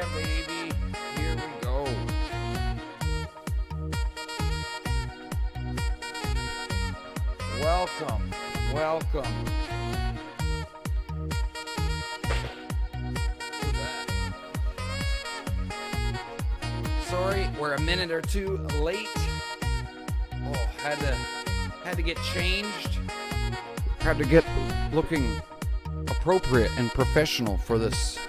Yeah, baby. Here we go. Welcome. Sorry, we're a minute or two late. Oh, had to get changed. Had to get looking appropriate and professional for this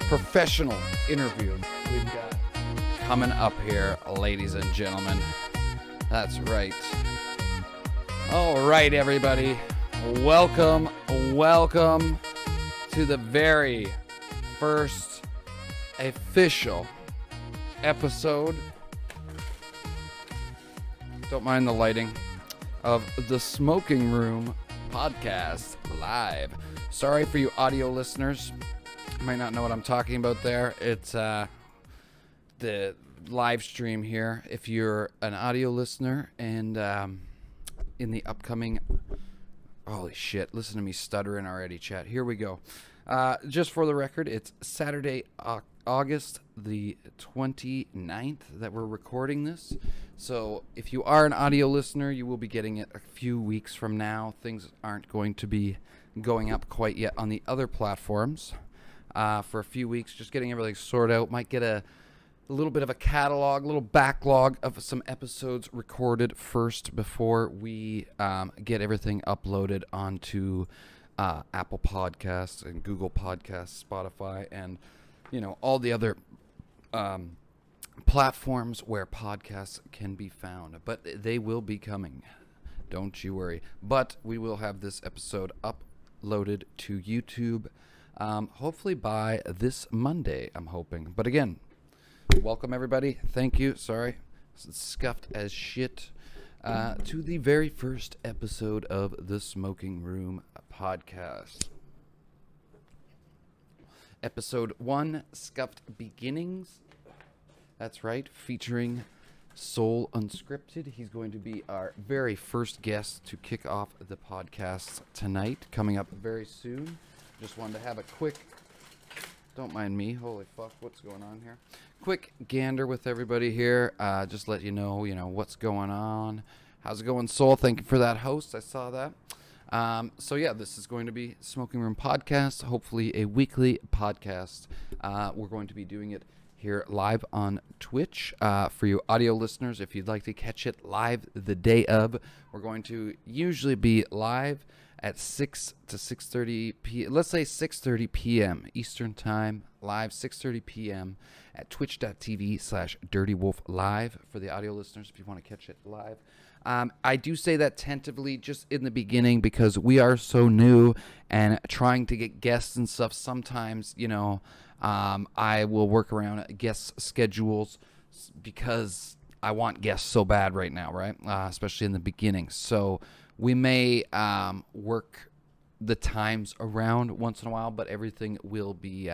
professional interview we've got coming up here, ladies and gentlemen. That's right. All right, everybody. Welcome to the very first official episode, don't mind the lighting, of the Smoking Room Podcast Live. Sorry for you audio listeners. You might not know what I'm talking about there. It's the live stream here. If you're an audio listener and in the upcoming... Holy shit, listen to me stuttering already, chat. Here we go. Just for the record, it's Saturday, August the 29th that we're recording this. So if you are an audio listener, you will be getting it a few weeks from now. Things aren't going to be going up quite yet on the other platforms for a few weeks. Just getting everything sorted out. Might get a little bit of a catalog, a little backlog of some episodes recorded first before we get everything uploaded onto Apple Podcasts and Google Podcasts, Spotify, and all the other platforms where podcasts can be found. But they will be coming. Don't you worry. But we will have this episode uploaded to YouTube hopefully by this Monday, I'm hoping. But again, welcome everybody. Thank you. Sorry. Scuffed as shit. To the very first episode of the Smoking Room Podcast. Episode 1, Scuffed Beginnings. That's right, featuring SoulUnskripted. He's going to be our very first guest to kick off the podcast tonight, coming up very soon. Just wanted to have a quick, don't mind me, holy fuck, what's going on here? Quick gander with everybody here, just let you know, what's going on. How's it going, Soul? Thank you for that host, I saw that. So yeah, this is going to be Smoking Room Podcast, hopefully a weekly podcast. We're going to be doing it here live on Twitch. For you audio listeners, if you'd like to catch it live the day of, we're going to usually be live at 6 to 6:30 p.m. Let's say 6:30 p.m. Eastern Time, live 6:30 p.m. at twitch.tv/DirtyWolfLive for the audio listeners if you want to catch it live. I do say that tentatively just in the beginning because we are so new and trying to get guests and stuff. Sometimes, I will work around guest schedules because I want guests so bad right now, right? Especially in the beginning. So we may work the times around once in a while, but everything will be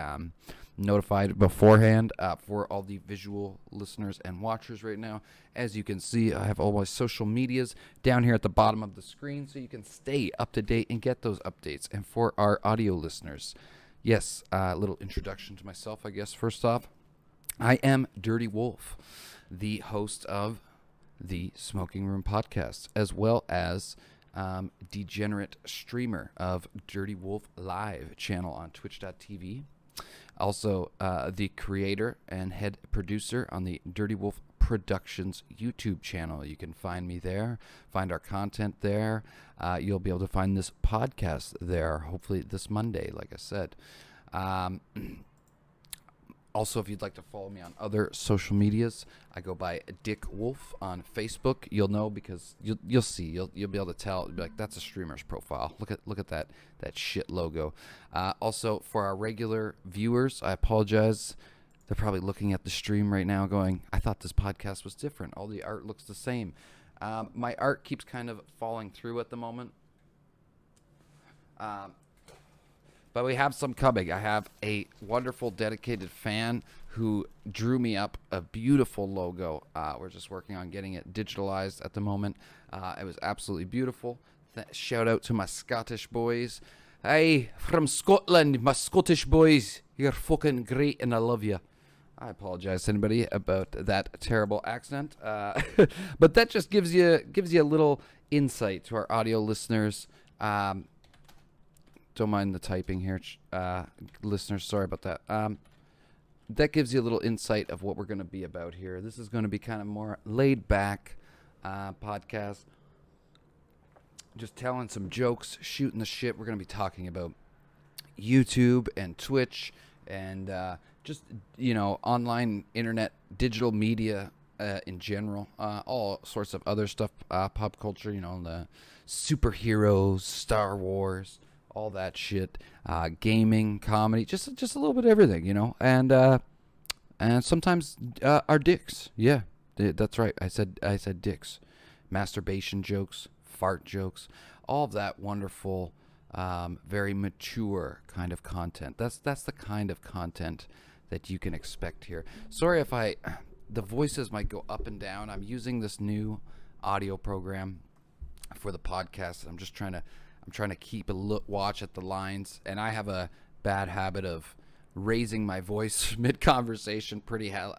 notified beforehand for all the visual listeners and watchers right now. As you can see, I have all my social medias down here at the bottom of the screen so you can stay up to date and get those updates. And for our audio listeners, yes, a little introduction to myself, I guess. First off, I am Dirty Wolf, the host of the Smoking Room Podcast, as well as degenerate streamer of Dirty Wolf Live channel on twitch.tv. Also, the creator and head producer on the Dirty Wolf Productions YouTube channel. You can find me there, find our content there. You'll be able to find this podcast there, hopefully this Monday, like I said. Also, if you'd like to follow me on other social medias, I go by Dick Wolf on Facebook. You'll know because you'll see. You'll be able to tell. You'll be like, that's a streamer's profile. Look at that shit logo. Also, for our regular viewers, I apologize. They're probably looking at the stream right now going, I thought this podcast was different. All the art looks the same. My art keeps kind of falling through at the moment. But we have some coming. I have a wonderful, dedicated fan who drew me up a beautiful logo. We're just working on getting it digitalized at the moment. It was absolutely beautiful. Shout out to my Scottish boys. Hey, from Scotland, my Scottish boys. You're fucking great and I love you. I apologize to anybody about that terrible accent, but that just gives you a little insight to our audio listeners. Don't mind the typing here, listeners. Sorry about that. That gives you a little insight of what we're going to be about here. This is going to be kind of more laid back podcast, just telling some jokes, shooting the shit. We're going to be talking about YouTube and Twitch and just, online internet, digital media in general, all sorts of other stuff, pop culture, the superheroes, Star Wars, all that shit, gaming, comedy, just a little bit of everything, and sometimes our dicks. Yeah, that's right. I said dicks, masturbation jokes, fart jokes, all of that wonderful, very mature kind of content. That's the kind of content that you can expect here. Sorry if the voices might go up and down. I'm using this new audio program for the podcast. I'm trying to keep a watch at the lines, and I have a bad habit of raising my voice mid-conversation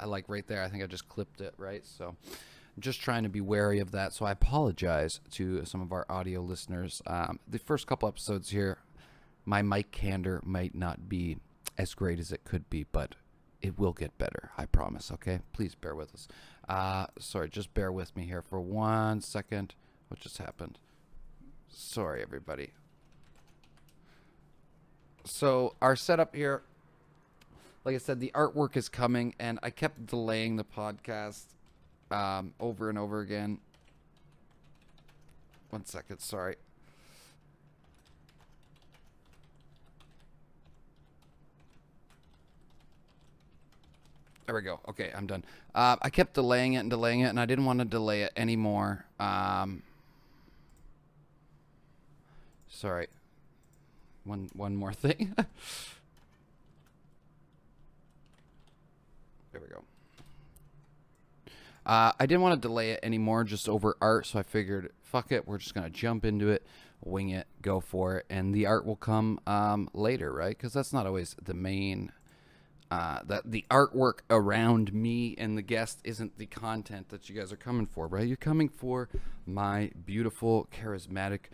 like right there. I think I just clipped it, right? So I'm just trying to be wary of that. So I apologize to some of our audio listeners. The first couple episodes here, my mic candor might not be as great as it could be, but it will get better, I promise, okay? Please bear with us. Sorry, just bear with me here for 1 second. What just happened? Sorry, everybody. So our setup here, like I said, the artwork is coming, and I kept delaying the podcast over and over again. 1 second, sorry. There we go. Okay, I'm done. I kept delaying it, and I didn't want to delay it anymore. Sorry. One more thing. There we go. I didn't want to delay it anymore just over art, so I figured, fuck it, we're just going to jump into it, wing it, go for it, and the art will come later, right? Because that's not always the main... that the artwork around me and the guest isn't the content that you guys are coming for, right? You're coming for my beautiful, charismatic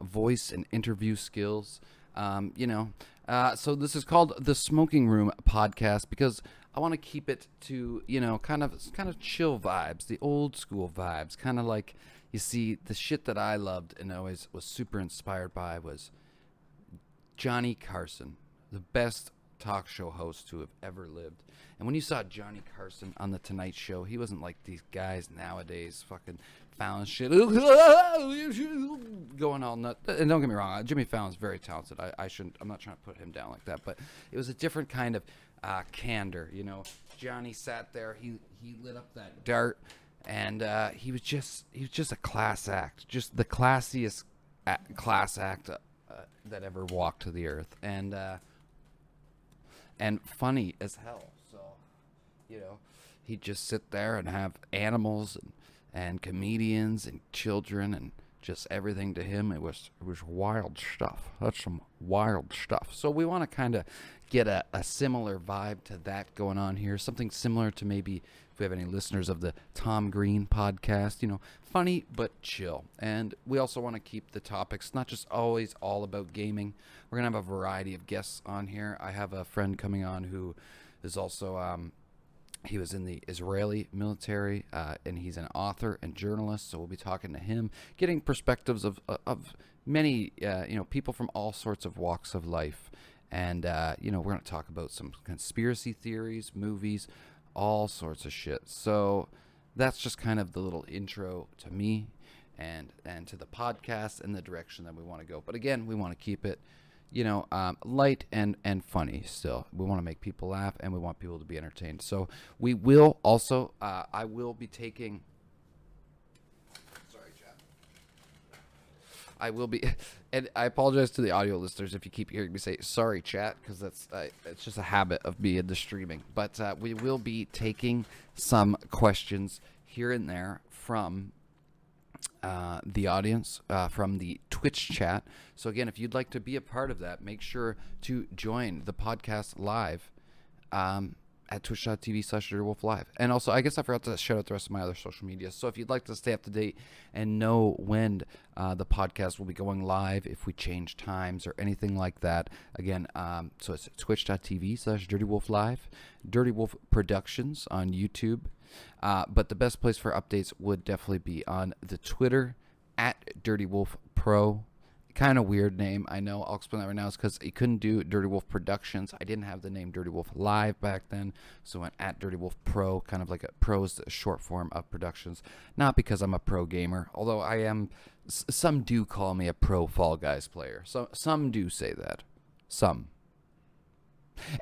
voice and interview skills. So this is called the Smoking Room Podcast because I want to keep it to, kind of chill vibes, the old school vibes, kind of like, you see, the shit that I loved and always was super inspired by was Johnny Carson, the best talk show host to have ever lived. And when you saw Johnny Carson on the Tonight Show, he wasn't like these guys nowadays fucking Fallon shit going all nuts. And don't get me wrong, Jimmy Fallon's very talented. I'm not trying to put him down like that, but it was a different kind of candor. Johnny sat there, he lit up that dart, and he was just a class act, just the classiest class act that ever walked to the earth, and funny as hell. So, he'd just sit there and have animals and comedians and children and just everything to him. It was wild stuff. That's some wild stuff. So we want to kind of get a similar vibe to that going on here. Something similar to maybe if we have any listeners of the Tom Green podcast, funny but chill. And we also want to keep the topics not just always all about gaming. We're going to have a variety of guests on here. I have a friend coming on who is also, he was in the Israeli military, and he's an author and journalist. So we'll be talking to him, getting perspectives of many, people from all sorts of walks of life. And, we're going to talk about some conspiracy theories, movies, all sorts of shit. So that's just kind of the little intro to me and to the podcast and the direction that we want to go. But again, we want to keep it, light and funny still. We want to make people laugh, and we want people to be entertained. So we will also, I will be taking... I will be, and I apologize to the audio listeners if you keep hearing me say sorry, chat, because it's just a habit of me in the streaming. But we will be taking some questions here and there from the audience, from the Twitch chat. So again, if you'd like to be a part of that, make sure to join the podcast live. at twitch.tv/DirtyWolfLive. And also, I guess I forgot to shout out the rest of my other social media. So if you'd like to stay up to date and know when the podcast will be going live, if we change times or anything like that, again, so it's twitch.tv/DirtyWolfLive, Dirty Wolf Productions on YouTube. But the best place for updates would definitely be on the Twitter at Dirty Wolf Pro. Kind of weird name, I know. I'll explain that right now. It's because he couldn't do Dirty Wolf Productions. I didn't have the name Dirty Wolf Live back then, so I went at Dirty Wolf Pro, kind of like a pro is the short form of Productions. Not because I'm a pro gamer, although I am. Some do call me a pro Fall Guys player. So some do say that. Some.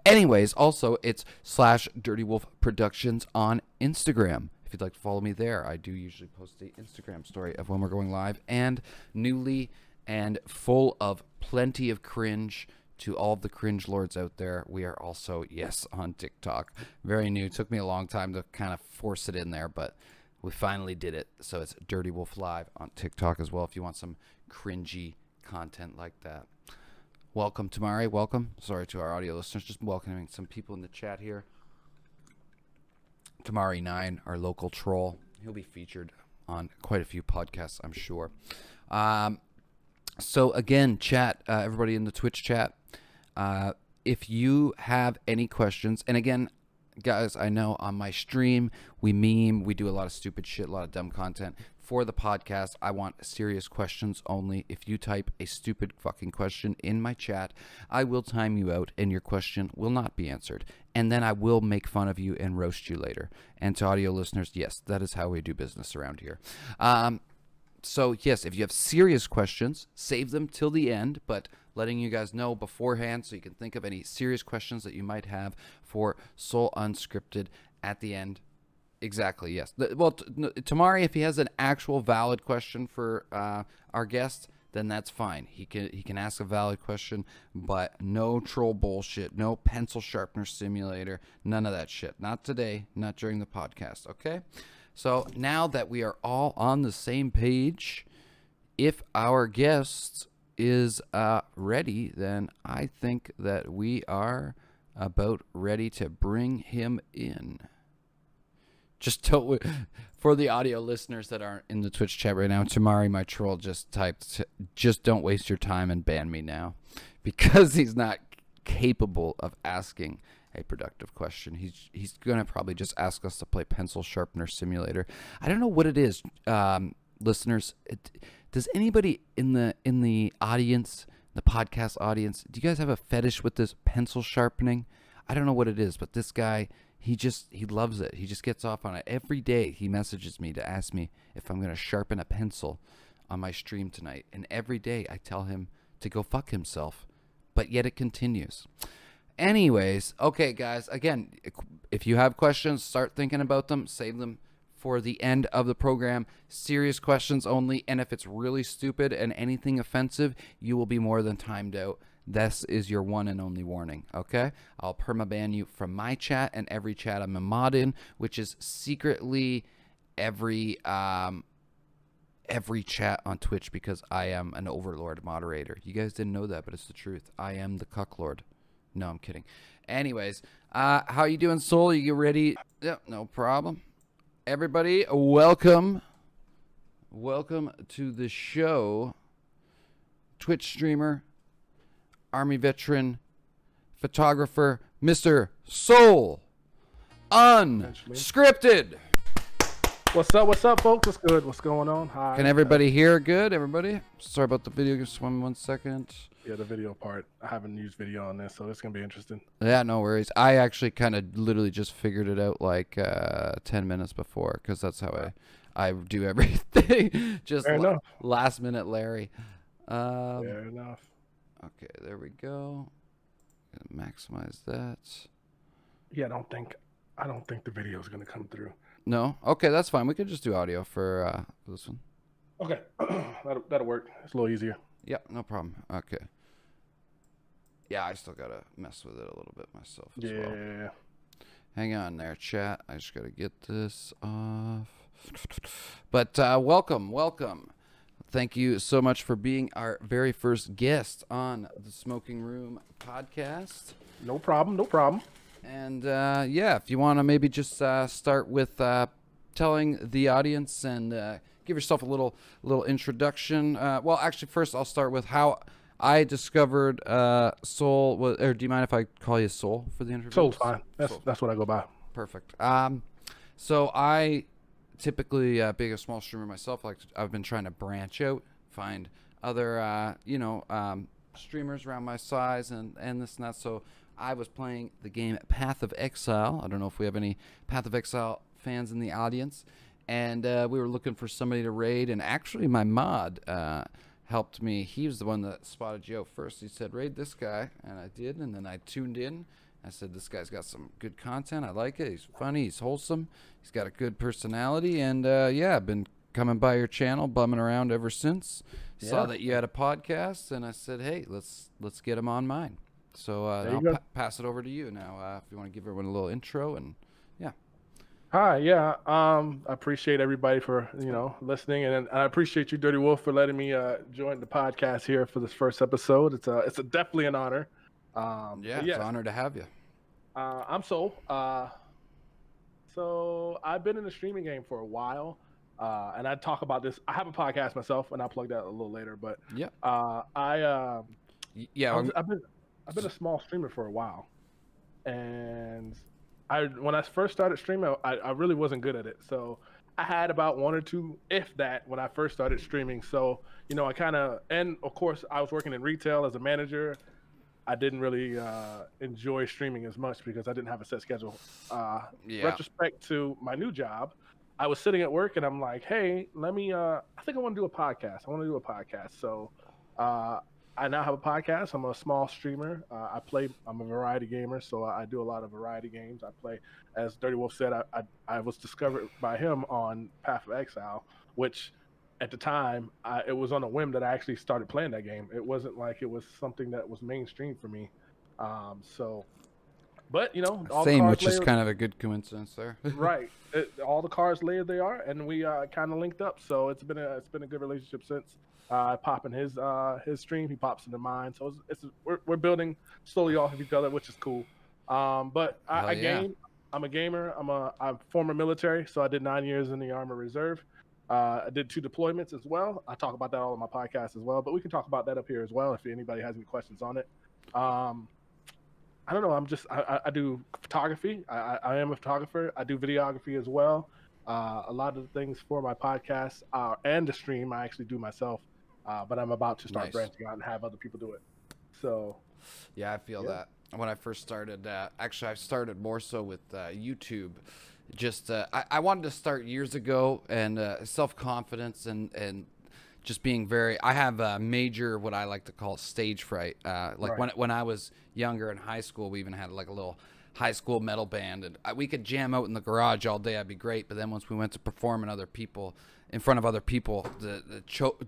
Anyways, also it's /Dirty Wolf Productions on Instagram. If you'd like to follow me there, I do usually post the Instagram story of when we're going live, and newly and full of plenty of cringe to all of the cringe lords out there, we are also, yes, on TikTok. Very new. Took me a long time to kind of force it in there, but we finally did it. So it's Dirty Wolf Live on TikTok as well if you want some cringy content like that. Welcome, Tamari. Welcome. Sorry to our audio listeners. Just welcoming some people in the chat here. Tamari9, our local troll. He'll be featured on quite a few podcasts, I'm sure. So again, chat, everybody in the Twitch chat, if you have any questions, and again, guys, I know on my stream, we meme, we do a lot of stupid shit, a lot of dumb content. For the podcast, I want serious questions only. If you type a stupid fucking question in my chat, I will time you out and your question will not be answered. And then I will make fun of you and roast you later. And to audio listeners, yes, that is how we do business around here. So, yes, if you have serious questions, save them till the end, but letting you guys know beforehand so you can think of any serious questions that you might have for Soul Unscripted at the end. Exactly, yes. Well, Tamari, if he has an actual valid question for our guest, then that's fine. He can ask a valid question, but no troll bullshit, no pencil sharpener simulator, none of that shit. Not today, not during the podcast, okay? So now that we are all on the same page, if our guest is ready, then I think that we are about ready to bring him in. Just don't, for the audio listeners that aren't in the Twitch chat right now, Tamari, my troll, just typed, just don't waste your time and ban me now, because he's not capable of asking a productive question. He's gonna probably just ask us to play pencil sharpener simulator. I don't know what it is, listeners. Does anybody in the audience, the podcast audience, do you guys have a fetish with this pencil sharpening? I don't know what it is, but this guy, he loves it. He just gets off on it every day. He messages me to ask me if I'm gonna sharpen a pencil on my stream tonight, and every day I tell him to go fuck himself, but yet it continues. Anyways, okay, guys, again, if you have questions, start thinking about them, save them for the end of the program. Serious questions only, and if it's really stupid and anything offensive, you will be more than timed out. This is your one and only warning, okay? I'll permaban you from my chat and every chat I'm a mod in, which is secretly every chat on Twitch, because I am an overlord moderator. You guys didn't know that, but it's the truth. I am the cucklord. No, I'm kidding. Anyways, how you doing, Soul? You ready? Yep, no problem. Everybody, welcome. Welcome to the show. Twitch streamer, Army veteran, photographer, Mr. Soul Unscripted. What's up, folks? What's good? What's going on? Hi. Can everybody hear good, everybody? Sorry about the video. Just 1 second. Yeah, the video part. I haven't used video on this, so it's going to be interesting. Yeah, no worries. I actually kind of literally just figured it out like 10 minutes before, because that's how I do everything. Just last minute Larry. Fair enough. Okay, there we go. Gonna maximize that. Yeah, I don't think the video is going to come through. No? Okay, that's fine. We could just do audio for this one. Okay. That'll work. It's a little easier. Yep, no problem. Okay. Yeah, I still gotta mess with it a little bit myself as well. Yeah. Hang on there, chat. I just gotta get this off. But welcome. Thank you so much for being our very first guest on the Smoking Room podcast. No problem. And yeah, if you want to maybe just start with telling the audience and give yourself a little introduction. Well, actually, first I'll start with how I discovered Soul. Or do you mind if I call you Soul for the interview? Soul's fine. Soul. That's what I go by. Perfect. So I typically, being a small streamer myself, like I've been trying to branch out, find other, streamers around my size and this and that. So I was playing the game Path of Exile. I don't know if we have any Path of Exile fans in the audience. And we were looking for somebody to raid. And actually, my mod helped me. He was the one that spotted you out first. He said, raid this guy. And I did. And then I tuned in. I said, this guy's got some good content. I like it. He's funny. He's wholesome. He's got a good personality. And yeah, I've been coming by your channel, bumming around ever since. Yeah. Saw that you had a podcast. And I said, hey, let's get him on mine. So I'll pass it over to you now if you want to give everyone a little intro. And yeah. Hi, yeah. I appreciate everybody for listening, and I appreciate you, Dirty Wolf, for letting me join the podcast here for this first episode. It's definitely an honor. Yeah, it's an honor to have you. I'm Soul. So I've been in the streaming game for a while, and I talk about this. I have a podcast myself, and I'll plug that a little later. But yeah, I've been a small streamer for a while, and when I first started streaming, I really wasn't good at it. So I had about one or two, if that, when I first started streaming. So, and of course I was working in retail as a manager. I didn't really enjoy streaming as much because I didn't have a set schedule. Retrospect to my new job, I was sitting at work and I'm like, hey, I think I want to do a podcast. So I now have a podcast. I'm a small streamer. I'm a variety gamer, so I do a lot of variety games. I play, as Dirty Wolf said, I was discovered by him on Path of Exile, which at the time, it was on a whim that I actually started playing that game. It wasn't like it was something that was mainstream for me. All same, which is kind of a good coincidence there. Right. All the cards layered they are, and we kind of linked up. So it's been a good relationship since. I pop in his stream, he pops into mine. So we're building slowly off of each other, which is cool. But I game. I'm a gamer. I'm former military, so I did 9 years in the Army Reserve. I did 2 deployments as well. I talk about that all on my podcast as well, but we can talk about that up here as well if anybody has any questions on it. I don't know. I do photography. I am a photographer. I do videography as well. A lot of the things for my podcast and the stream I actually do myself, but I'm about to start branching out and have other people do it. So, yeah, I feel that. When I first started, actually, I started more so with YouTube. Just I wanted to start years ago, and self-confidence and just being very. I have a major, what I like to call stage fright. When I was younger in high school, we even had like a little high school metal band, and we could jam out in the garage all day. I'd be great. But then once we went to perform in front of other people,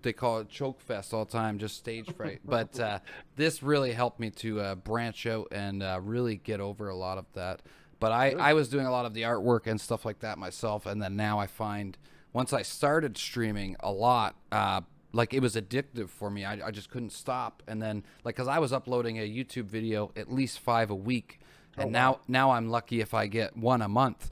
they call it choke fest all the time, just stage fright. But this really helped me to branch out and really get over a lot of that. But I was doing a lot of the artwork and stuff like that myself, and then now I find once I started streaming a lot, like it was addictive for me. I just couldn't stop. And then because I was uploading a YouTube video at least 5 a week. And now I'm lucky if I get 1 a month,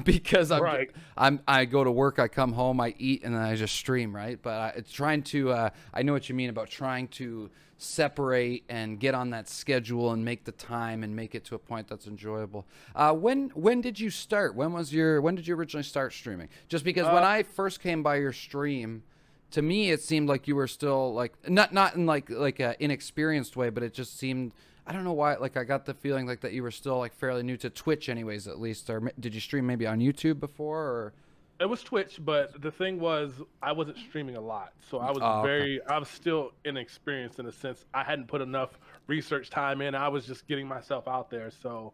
because I go to work, I come home, I eat, and then I just stream, right? But it's trying to I know what you mean about trying to separate and get on that schedule and make the time and make it to a point that's enjoyable. When did you start? When did you originally start streaming? Just because when I first came by your stream, to me it seemed like you were still like not in like a inexperienced way, but it just seemed. I don't know why, like I got the feeling like that you were still like fairly new to Twitch anyways, at least, or did you stream maybe on YouTube before, or? It was Twitch, but the thing was I wasn't streaming a lot. So I was I was still inexperienced in a sense. I hadn't put enough research time in. I was just getting myself out there. So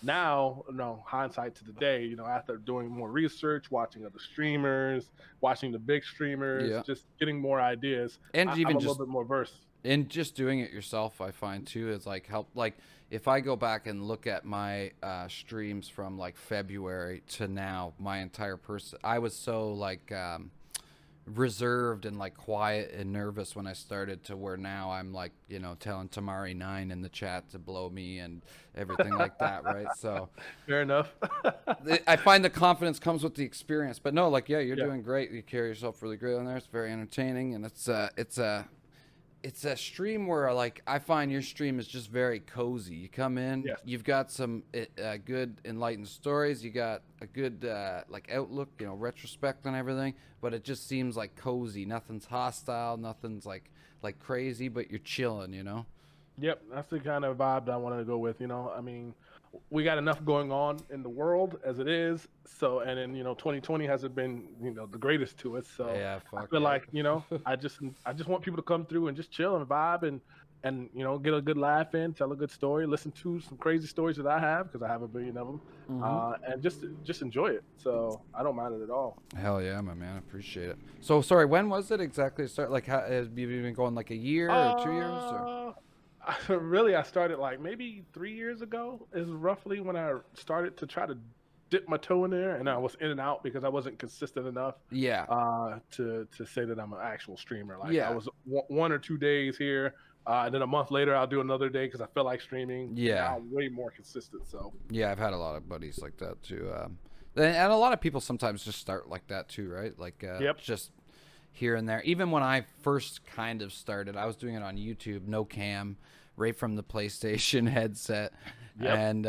now, hindsight to the day, after doing more research, watching other streamers, watching the big streamers, just getting more ideas, and I'm a little bit more versed. And just doing it yourself, I find too, is like help. Like if I go back and look at my streams from like February to now, my entire I was so like reserved and like quiet and nervous when I started to where now I'm like, telling Tamari9 in the chat to blow me and everything like that, right? So Fair enough. I find the confidence comes with the experience. But no, like, yeah, you're Yeah. doing great. You carry yourself really great on there. It's very entertaining, and it's a stream where like I find your stream is just very cozy. You come in, Yes. you've got some good enlightened stories. You got a good like outlook, retrospect on everything. But it just seems like cozy. Nothing's hostile. Nothing's like crazy. But you're chilling. Yep, that's the kind of vibe that I wanted to go with. I mean, we got enough going on in the world as it is. So, and then 2020 hasn't been the greatest to us. So, Yeah, I fuck feel yeah. like I just want people to come through and just chill and vibe and get a good laugh in, tell a good story, listen to some crazy stories that I have because I have a billion of them, and just enjoy it. So I don't mind it at all. Hell yeah, my man. I appreciate it. So, sorry, when was it exactly? Start like, how, have you been going like a year or 2 years or? Really, I started like maybe 3 years ago is roughly when I started to try to dip my toe in there, and I was in and out because I wasn't consistent enough Yeah. to say that I'm an actual streamer. Like I Yeah. was 1 or 2 days here, and then a month later I'll do another day because I feel like streaming. Yeah. Now I'm way more consistent. So Yeah, I've had a lot of buddies like that too. And a lot of people sometimes just start like that too, right? Like, yep, just here and there. Even when I first kind of started, I was doing it on YouTube, no cam, right from the PlayStation headset, yep. and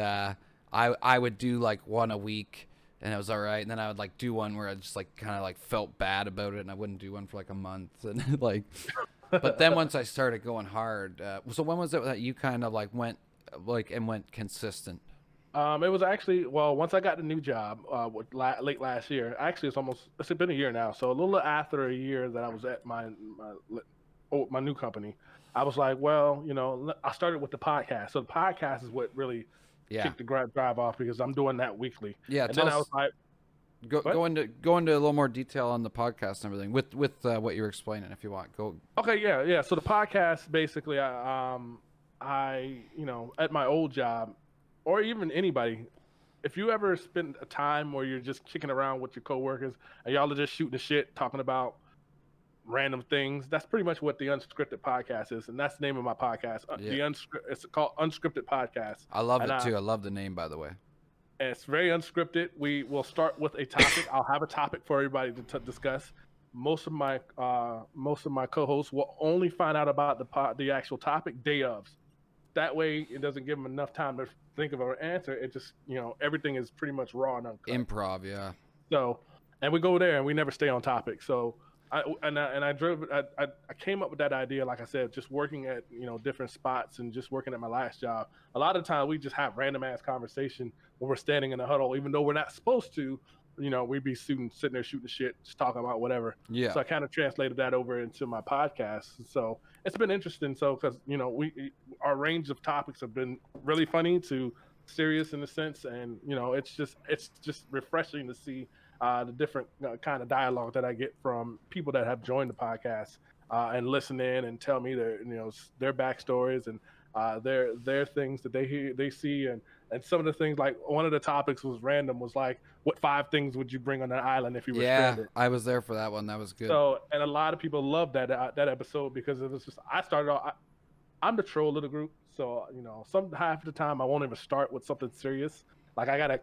I would do like one a week, and it was all right. And then I would like do one where I just like kind of like felt bad about it, and I wouldn't do one for like a month, and like. But then once I started going hard, so when was it that you kind of like went consistent? It was actually once I got the new job late last year. Actually, it's been a year now. So a little after a year that I was at my new company, I was like, well, I started with the podcast. So the podcast is what really Yeah. kicked the drive off because I'm doing that weekly. Yeah. And then I was like, go into a little more detail on the podcast and everything with what you were explaining if you want. Go. Okay, yeah. So the podcast basically, I at my old job, or even anybody, if you ever spend a time where you're just kicking around with your coworkers and y'all are just shooting the shit, talking about random things, that's pretty much what the Unscripted podcast is, and that's the name of my podcast. Yeah. It's called Unscripted Podcast. I love it too. I love the name, by the way. It's very unscripted. We will start with a topic. I'll have a topic for everybody to discuss. Most of my co-hosts will only find out about the actual topic day of. That way, it doesn't give them enough time to think of an answer. It just everything is pretty much raw and uncut. Improv, yeah. So, and we go there and we never stay on topic. So, I came up with that idea, like I said, just working at different spots and just working at my last job. A lot of times we just have random ass conversation when we're standing in a huddle, even though we're not supposed to. We'd be sitting there shooting shit, just talking about whatever. Yeah. So I kind of translated that over into my podcast. So it's been interesting. So because our range of topics have been really funny to serious in a sense, and it's just refreshing to see the different kind of dialogue that I get from people that have joined the podcast and listen in and tell me their backstories and their things that they see, and some of the things, like one of the topics was random, was like, what 5 things would you bring on an island if you were stranded? I was there for that one. That was good. So, and a lot of people loved that episode because it was just, I started off, I'm the troll of the group, so half the time I won't even start with something serious. Like I gotta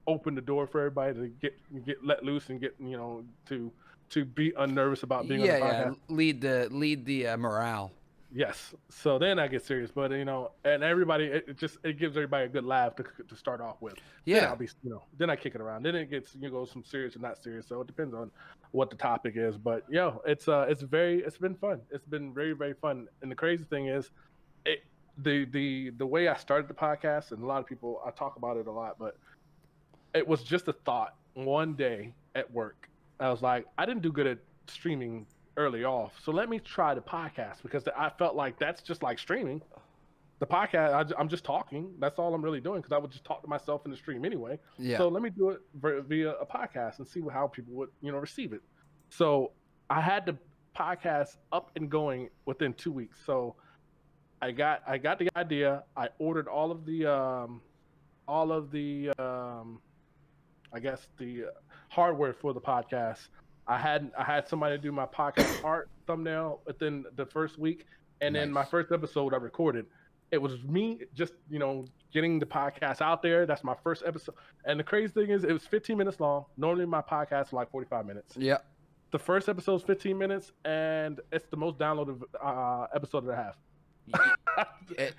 open the door for everybody to get let loose and get to be unnervous about being on the podcast. Lead the morale. Yes. So then I get serious, but and everybody, it gives everybody a good laugh to start off with. Yeah. Then I'll be then I kick it around. Then it gets some serious and not serious. So it depends on what the topic is. But it's been fun. It's been very, very fun. And the crazy thing is, the way I started the podcast, and a lot of people, I talk about it a lot, but it was just a thought one day at work. I was like, I didn't do good at streaming early off, so let me try the podcast, because I felt like that's just like streaming. The podcast, I'm just talking. That's all I'm really doing, because I would just talk to myself in the stream anyway. Yeah. So let me do it via a podcast and see how people would receive it. So I had the podcast up and going within 2 weeks. So I got the idea. I ordered all of the I guess the hardware for the podcast. I had somebody do my podcast art thumbnail within the first week, and then my Nice. first episode I recorded, it was me just getting the podcast out there. That's my first episode, and the crazy thing is, it was 15 minutes long. Normally my podcast is like 45 minutes. Yeah. The first episode is 15 minutes, and it's the most downloaded episode that I have.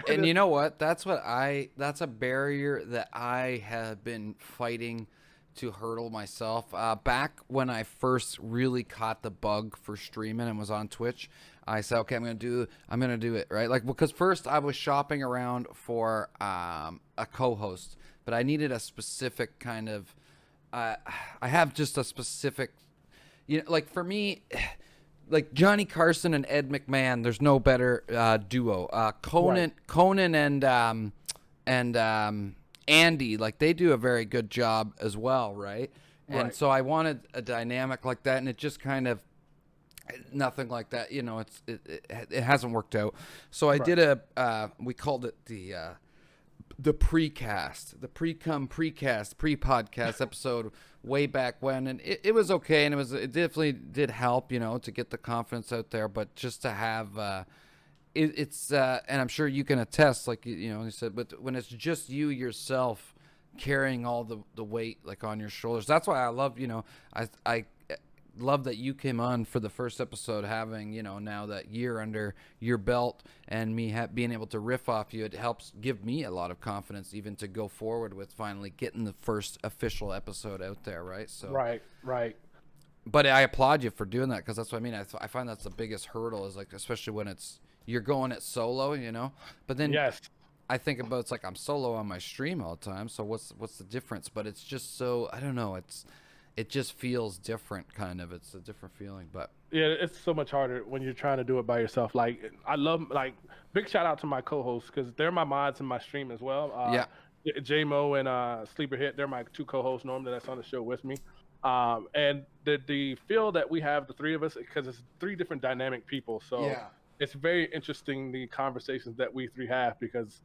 And you know what? That's a barrier that I have been fighting to hurdle myself. Back when I first really caught the bug for streaming and was on Twitch, I said, okay, I'm gonna do it, right? Like, because first I was shopping around for a co-host, but I needed a specific kind of. I have just a specific, like for me. Like Johnny Carson and Ed McMahon, there's no better duo. Conan and Andy, like they do a very good job as well, right? And so I wanted a dynamic like that, and it just kind of nothing like that. It hasn't worked out. So I did we called it the precast, the pre-podcast episode way back when, and it was okay, and it definitely did help, to get the confidence out there, but just to have it's and I'm sure you can attest, like you said, but when it's just you yourself carrying all the weight like on your shoulders, that's why I love I love that you came on for the first episode, having now that year under your belt, and me being able to riff off you. It helps give me a lot of confidence even to go forward with finally getting the first official episode out there, right? So right. But I applaud you for doing that, because that's what I mean. I find that's the biggest hurdle, is like, especially when you're going it solo, but then Yes. I think about, it's like I'm solo on my stream all the time, so what's the difference? But it's just so, I don't know, it just feels different, kind of. It's a different feeling, but yeah, it's so much harder when you're trying to do it by yourself. Like, I love, like, big shout out to my co-hosts, because they're my mods in my stream as well. Yeah. J-Mo and Sleeper Hit, they're my two co-hosts normally that's on the show with me. And the feel that we have, the three of us, because it's three different dynamic people, so Yeah. it's very interesting, the conversations that we three have, because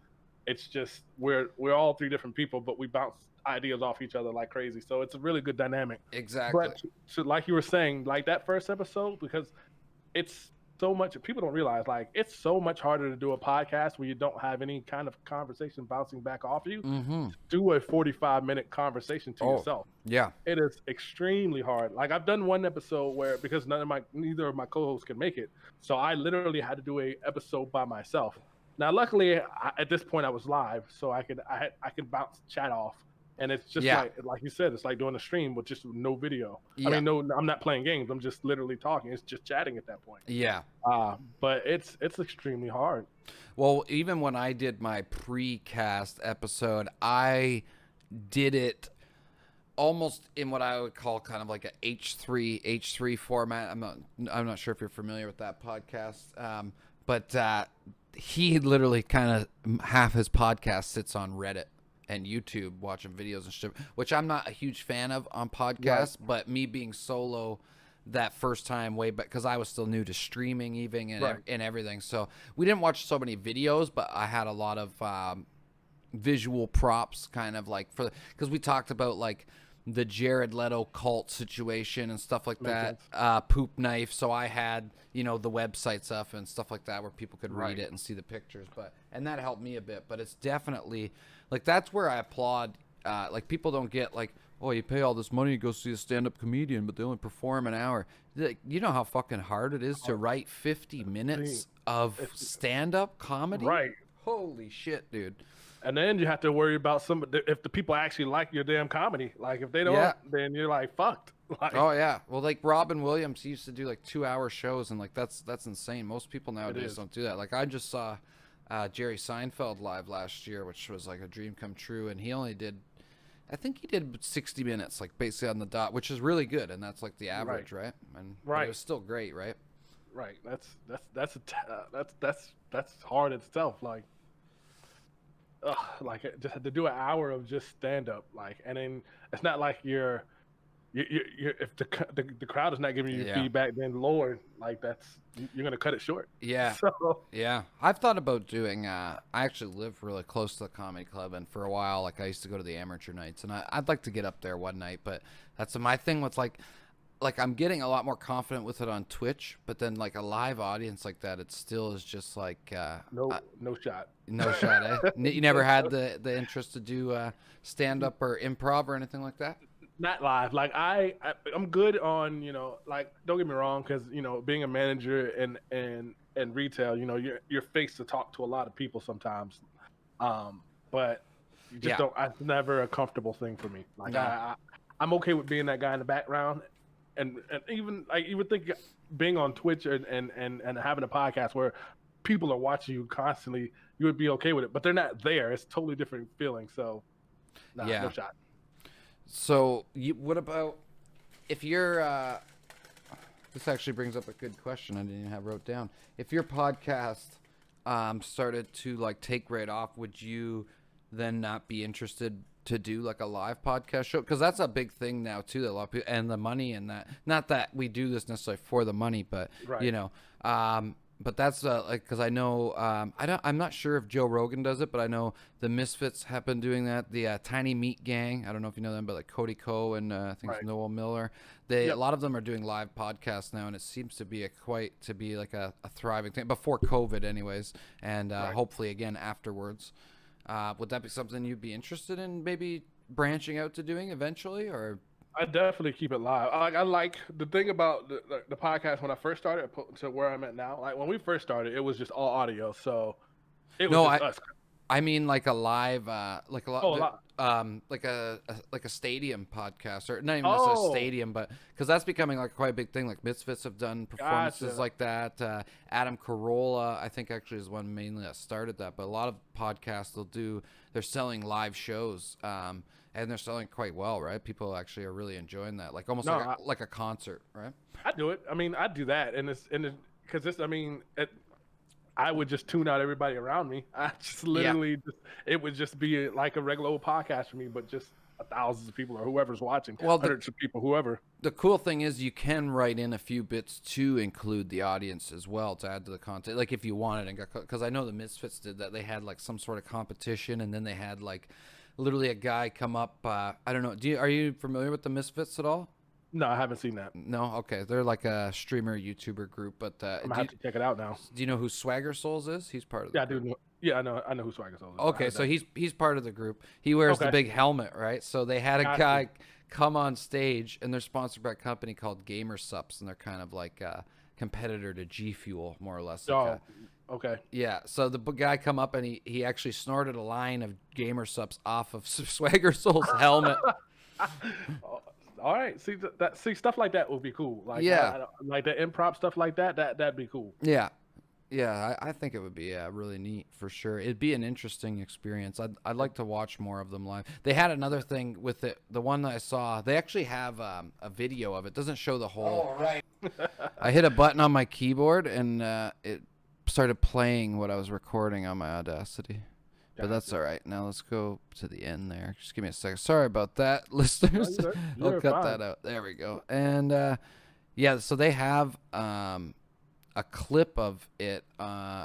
it's just we're all three different people, but we bounce ideas off each other like crazy. So it's a really good dynamic. Exactly. But like you were saying, like that first episode, because it's so much, people don't realize, like, it's so much harder to do a podcast where you don't have any kind of conversation bouncing back off you. Mm-hmm. Do a 45-minute conversation to yourself. Yeah. It is extremely hard. Like, I've done one episode where, because neither of my co-hosts can make it, so I literally had to do a episode by myself. Now, luckily, at this point I was live, so I could bounce chat off. And it's just like you said, it's like doing a stream with just no video. Yeah. I mean, no, I'm not playing games. I'm just literally talking. It's just chatting at that point. Yeah. But it's extremely hard. Well, even when I did my pre-cast episode, I did it almost in what I would call kind of like a H3 format. I'm not sure if you're familiar with that podcast, but he literally kind of half his podcast sits on Reddit and YouTube watching videos and shit, which I'm not a huge fan of on podcasts, but me being solo that first time way back, because I was still new to streaming even, and everything, so we didn't watch so many videos, but I had a lot of visual props, kind of like, because we talked about like the Jared Leto cult situation and stuff like that, poop knife, so I had the website stuff and stuff like that where people could read it and see the pictures, and that helped me a bit. But it's definitely like, that's where I applaud, like, people don't get like, oh, you pay all this money to go see a stand-up comedian, but they only perform an hour. You know how fucking hard it is to write 50 minutes of stand-up comedy? Right. Holy shit, dude. And then you have to worry about if the people actually like your damn comedy. Like, if they don't, then you're like fucked. Like, oh yeah. Well, like Robin Williams, he used to do like 2-hour shows, and like that's insane. Most people nowadays don't do that. Like, I just saw Jerry Seinfeld live last year, which was like a dream come true, and he only did, I think he did 60 minutes, like basically on the dot, which is really good, and that's like the average, right? And it was still great, right? Right. That's hard itself. Like, just to do an hour of just stand up, like, and then it's not like you're if the crowd is not giving you feedback, then Lord, like, you're gonna cut it short. Yeah. So. Yeah. I've thought about doing. I actually live really close to the comedy club, and for a while, like, I used to go to the amateur nights, and I'd like to get up there one night, but that's my thing with, like, like I'm getting a lot more confident with it on Twitch, but then like a live audience like that, it still is just like no shot. no shot. Eh? You never had the interest to do stand up or improv or anything like that? Not live. Like I'm good on, like, don't get me wrong, because being a manager and retail, you're faced to talk to a lot of people sometimes. But you just don't. It's never a comfortable thing for me. Like no. I'm okay with being that guy in the background, and even like you would think being on Twitch and having a podcast where people are watching you constantly, you would be okay with it. But they're not there. It's a totally different feeling. So, no shot. So, what about if you're? This actually brings up a good question I didn't even have wrote down. If your podcast started to like take right off, would you then not be interested to do like a live podcast show? Because that's a big thing now too. That a lot of people, and the money and that. Not that we do this necessarily for the money, but right. But that's like, because I know I'm not sure if Joe Rogan does it, but I know the Misfits have been doing that. The Tiny Meat Gang, I don't know if you know them, but like Cody Ko and I think it's Noel Miller. A lot of them are doing live podcasts now, and it seems to be like a thriving thing before COVID, anyways, and hopefully again afterwards. Would that be something you'd be interested in, maybe branching out to doing eventually, or? I definitely keep it live. I like the thing about the podcast when I first started to where I'm at now. Like when we first started, it was just all audio, so it was just us. I mean, like a live, like a stadium podcast, or not even a stadium, but because that's becoming like quite a big thing. Like Misfits have done performances like that. Adam Carolla, I think, actually is one mainly that started that. But a lot of podcasts they're selling live shows. And they're selling quite well, right? People actually are really enjoying that, like almost like a concert, right? I do it. I mean, I do that, I would just tune out everybody around me. I just literally, it would just be like a regular old podcast for me, but just thousands of people or whoever's watching, hundreds of people, whoever. The cool thing is you can write in a few bits to include the audience as well to add to the content, like if you wanted, because I know the Misfits did that. They had like some sort of competition, and then they had like. Literally a guy come up. I don't know. Are you familiar with the Misfits at all? No, I haven't seen that. No, okay. They're like a streamer YouTuber group, but I'm gonna have to check it out now. Do you know who Swagger Souls is? He's part of the group. I do. Yeah, I know who Swagger Souls is. Okay, so he's part of the group. He wears the big helmet, right? So they had a guy come on stage, and they're sponsored by a company called Gamer Sups, and they're kind of like a competitor to G Fuel, more or less. Okay. Yeah, so the guy come up and he actually snorted a line of Gamer Sups off of Swagger Soul's helmet. All right, see stuff like that would be cool. Like like the improv stuff like that. That'd be cool. Yeah, I think it would be really neat for sure. It'd be an interesting experience. I'd like to watch more of them live. They had another thing with it. The one that I saw, they actually have a video of it. Doesn't show the whole. Oh right. I hit a button on my keyboard and it started playing what I was recording on my Audacity. But that's all right. Now let's go to the end there. Just give me a second. Sorry about that, listeners. I'll cut that out. There we go. And so they have a clip of it,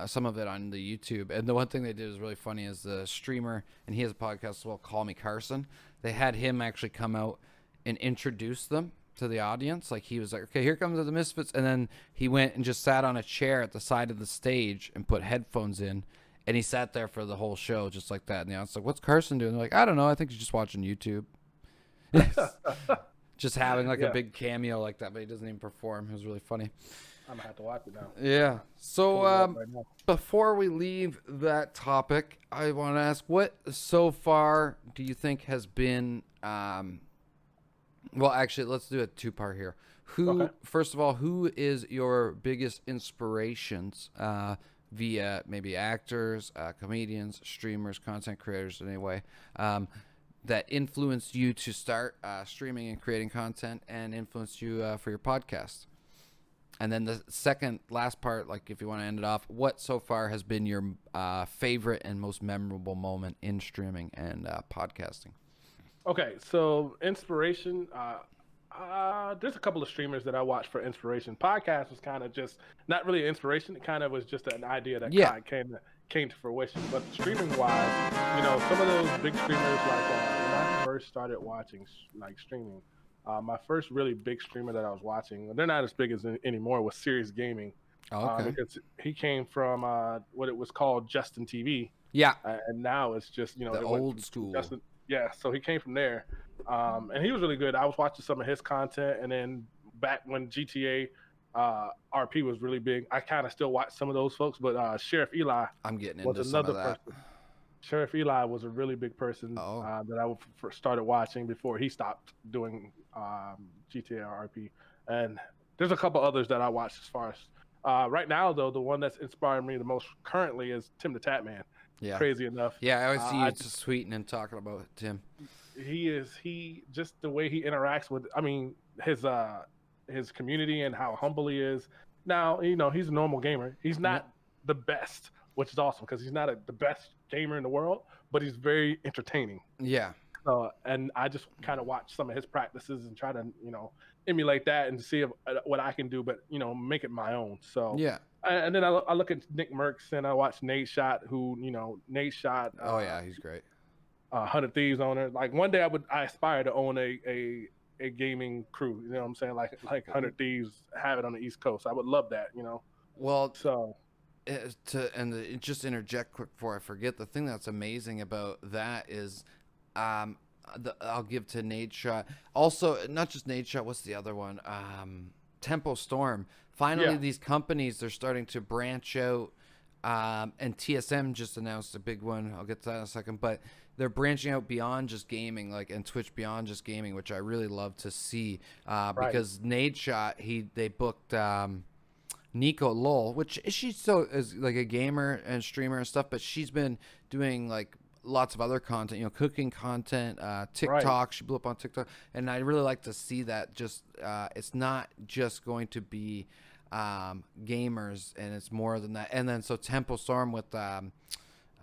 some of it on the YouTube. And the one thing they did was really funny is the streamer, and he has a podcast as well, Call Me Carson. They had him actually come out and introduce them to the audience. Like he was like, okay, here comes the Misfits. And then he went and just sat on a chair at the side of the stage and put headphones in. And he sat there for the whole show just like that. And the audience like, what's Carson doing? They're like, I don't know. I think he's just watching YouTube. Just having like a big cameo like that, but he doesn't even perform. It was really funny. I'm going to have to watch it now. Yeah. So before we leave that topic, I want to ask, what so far do you think has been... well, actually, let's do a two-part here. First of all, who is your biggest inspirations via maybe actors, comedians, streamers, content creators in any way that influenced you to start streaming and creating content and influenced you for your podcast? And then the last part, like if you want to end it off, what so far has been your favorite and most memorable moment in streaming and podcasting? Okay, so inspiration. There's a couple of streamers that I watch for inspiration. Podcast was kind of just not really inspiration. It kind of was just an idea that kind of came to fruition. But streaming wise, some of those big streamers, like when I first started watching like streaming, My first really big streamer that I was watching, they're not as big as anymore, was Serious Gaming. Oh, okay. Because he came from what it was called Justin TV. Yeah. And now it's just, The it went old from school. Justin. Yeah, so he came from there. And he was really good. I was watching some of his content, and then back when GTA RP was really big, I kind of still watch some of those folks, but Sheriff Eli I'm getting was into some another of that. person. Sheriff Eli was a really big person Oh. that I first started watching before he stopped doing GTA RP. And there's a couple others that I watched as far as right now, though, the one that's inspiring me the most currently is Tim the Tatman. Yeah. Crazy enough. Yeah, I always see you just tweeting and talking about Tim. He just the way he interacts with, I mean, his community and how humble he is. Now, he's a normal gamer. He's not the best, which is awesome because he's not the best gamer in the world, but he's very entertaining. Yeah. And I just kind of watch some of his practices and try to, emulate that and see what I can do, but, make it my own. So, yeah. And then I look at Nick Merckx and I watch Nate Shot, who, Nate Shot. Oh, yeah, he's great. 100 Thieves owner. Like one day I aspire to own a gaming crew. You know what I'm saying? Like 100 Thieves have it on the East Coast. I would love that. Well, so just interject quick before I forget. The thing that's amazing about that is, I'll give to Nade Shot. Also, not just Nade Shot. What's the other one? Tempo Storm. Finally, these companies, they're starting to branch out. And TSM just announced a big one. I'll get to that in a second, but they're branching out beyond just gaming, and Twitch beyond just gaming, which I really love to see. Because Nade Shot, they booked Nico Lowell, which she's still is like a gamer and streamer and stuff, but she's been doing like lots of other content, cooking content, TikTok. She blew up on TikTok, and I really like to see that. Just it's not just going to be gamers, and it's more than that. And then so Temple Storm with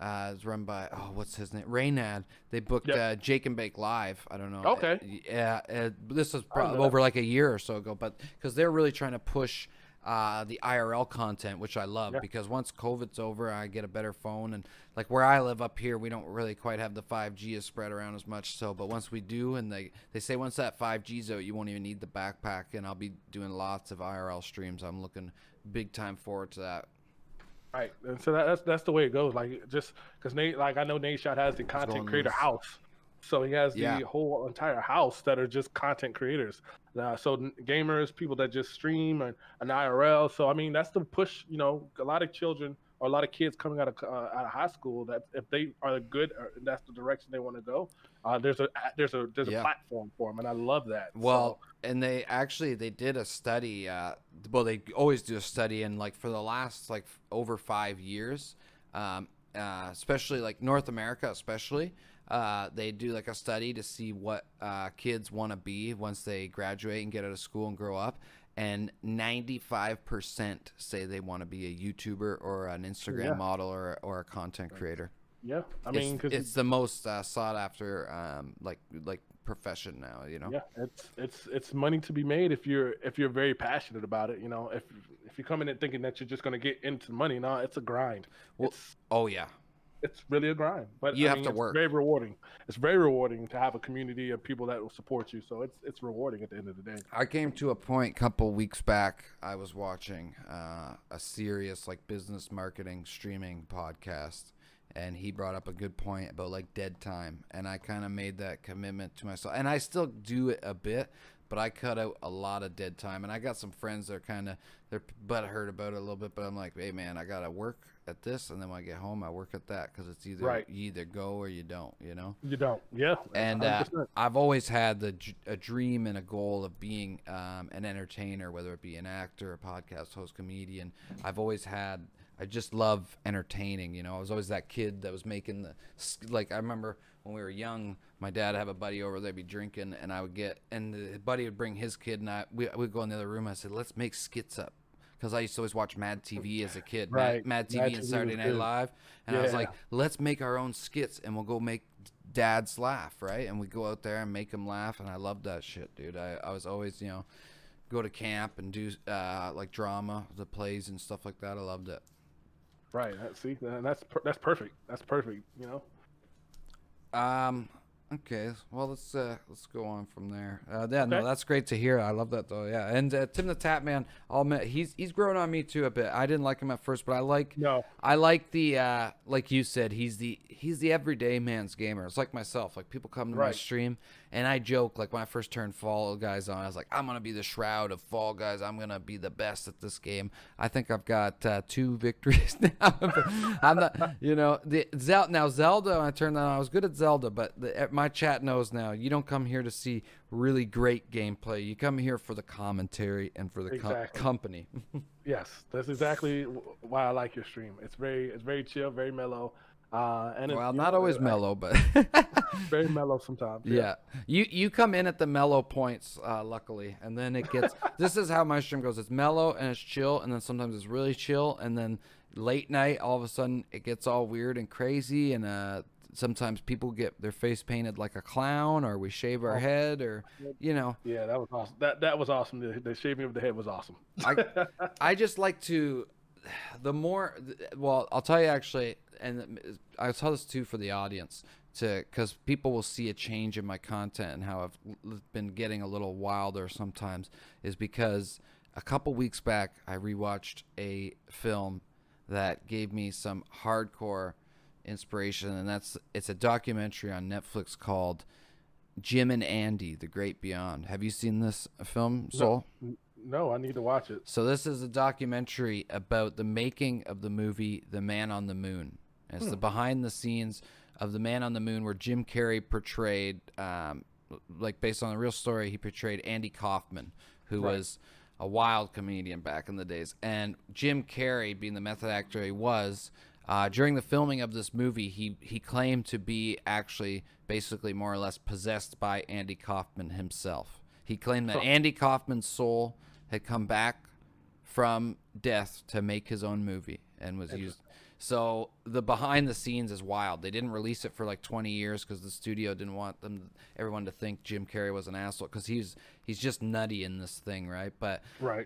is run by what's his name, Raynad. They booked Jake and Bake Live. I don't know. Okay. This was probably over like a year or so ago, but because they're really trying to push the IRL content, which I love, because once COVID's over, I get a better phone, and like where I live up here, we don't really quite have the 5G is spread around as much. So, but once we do, and they say once that 5G's out, you won't even need the backpack, and I'll be doing lots of IRL streams. I'm looking big time forward to that. Right, and so that's the way it goes. Like just because Nate, like I know Nate Shot has the content creator house. So he has the whole entire house that are just content creators. So gamers, people that just stream and an IRL. So I mean, that's the push. A lot of children or a lot of kids coming out of high school, that if they are good, that's the direction they want to go. There's a platform for them, and I love that. Well, and they did a study. They always do a study, and like for the last over 5 years, especially like North America, especially. They do like a study to see what kids want to be once they graduate and get out of school and grow up, and 95% say they want to be a YouTuber or an Instagram model or a content creator. Yeah, I mean, it's the most sought after like profession now. Yeah, it's money to be made if you're very passionate about it. If you come in and thinking that you're just going to get into money, no, it's a grind. Well, it's really a grind, but you have to work. It's very rewarding. It's very rewarding to have a community of people that will support you. So it's rewarding at the end of the day. I came to a point a couple weeks back. I was watching a serious business marketing streaming podcast, and he brought up a good point about dead time, and I kind of made that commitment to myself, and I still do it a bit, but I cut out a lot of dead time. And I got some friends that are they're butthurt about it a little bit, but I'm like, hey man, I gotta work at this, and then when I get home, I work at that, because it's either you either go or you don't. You don't. Yeah. And I've always had a dream and a goal of being an entertainer, whether it be an actor, a podcast host, comedian. I just love entertaining. I was always that kid that was making I remember when we were young, my dad would have a buddy over, they'd be drinking, and the buddy would bring his kid, and we'd go in the other room, and I said, let's make skits up. Because I used to always watch Mad TV as a kid, Mad TV and Saturday Night Live, and I was like, let's make our own skits, and we'll go make dads laugh, right? And we go out there and make them laugh, and I loved that shit, dude. I was always, go to camp and do drama, the plays and stuff like that. I loved it. Right. See, that's perfect. That's perfect. Okay, well let's go on from there. Yeah, no, Okay. that's great to hear. I love that though. Yeah, and Tim the Tap Man, I'll admit he's grown on me too a bit. I didn't like him at first, but No. I like the like you said, he's the everyday man's gamer. It's like myself. Like people come to my Right. stream, and I joke like when I first turned Fall Guys on, I was like, I'm gonna be the Shroud of Fall Guys. I'm gonna be the best at this game. I think I've got 2 victories now. I'm not, now Zelda. When I turned that on, I was good at Zelda, but my chat knows now. You don't come here to see really great gameplay. You come here for the commentary and for the Exactly. company. Yes, that's exactly why I like your stream. It's very chill, very mellow, and Well, not always mellow, but very mellow sometimes. yeah. You come in at the mellow points, luckily, and then it gets. This is how my stream goes. It's mellow and it's chill, and then sometimes it's really chill, and then late night, all of a sudden, it gets all weird and crazy, and sometimes people get their face painted like a clown, or we shave our head, or Yeah, that was awesome. That was awesome. The shaving of the head was awesome. I just like to, well, I'll tell you actually, and I'll tell this too for the audience, because people will see a change in my content and how I've been getting a little wilder sometimes, is because a couple weeks back I rewatched a film that gave me some hardcore inspiration, and it's a documentary on Netflix called Jim and Andy: The Great Beyond. Have you seen this film, Soul? No, I need to watch it. So this is a documentary about the making of the movie The Man on the Moon. And it's the behind the scenes of The Man on the Moon, where Jim Carrey portrayed, like based on a real story, he portrayed Andy Kaufman, who was a wild comedian back in the days. And Jim Carrey, being the method actor he was, during the filming of this movie, he claimed to be actually basically more or less possessed by Andy Kaufman himself. He claimed that Andy Kaufman's soul had come back from death to make his own movie and was used. So the behind the scenes is wild. They didn't release it for like 20 years because the studio didn't want everyone to think Jim Carrey was an asshole, because he's just nutty in this thing, right? But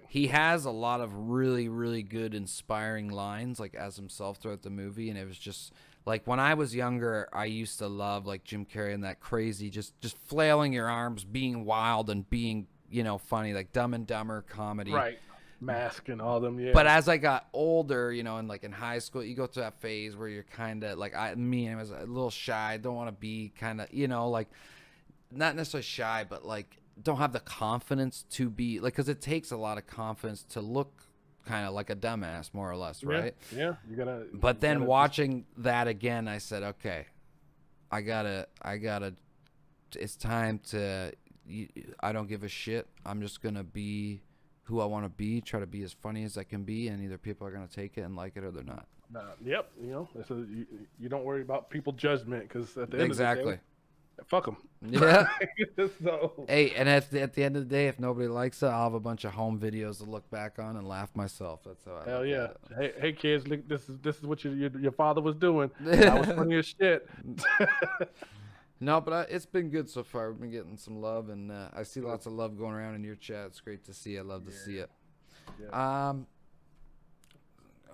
he has a lot of really, really good inspiring lines like as himself throughout the movie, and it was just like when I was younger, I used to love like Jim Carrey and that crazy just flailing your arms, being wild and being funny, like Dumb and Dumber comedy. Right. Mask and all them, yeah. But as I got older, and like in high school, you go through that phase where you're kind of like I was a little shy. Don't want to be kind of like not necessarily shy, but like don't have the confidence to be like, because it takes a lot of confidence to look kind of like a dumbass, more or less, right? Yeah, you gotta. But then watching that again, I said, okay, I gotta. It's time to. I don't give a shit. I'm just gonna be who I want to be. Try to be as funny as I can be, and either people are gonna take it and like it or they're not. Yep. You don't worry about people judgment, because at the end of the day, fuck them. Yeah. So. Hey, and at the end of the day, if nobody likes it, I'll have a bunch of home videos to look back on and laugh myself. That's how I. Hell yeah. Hey kids, look, this is what your father was doing. That was funny as shit. No, but it's been good so far. We've been getting some love, and I see lots of love going around in your chat. It's great to see. I love to see it. Yeah.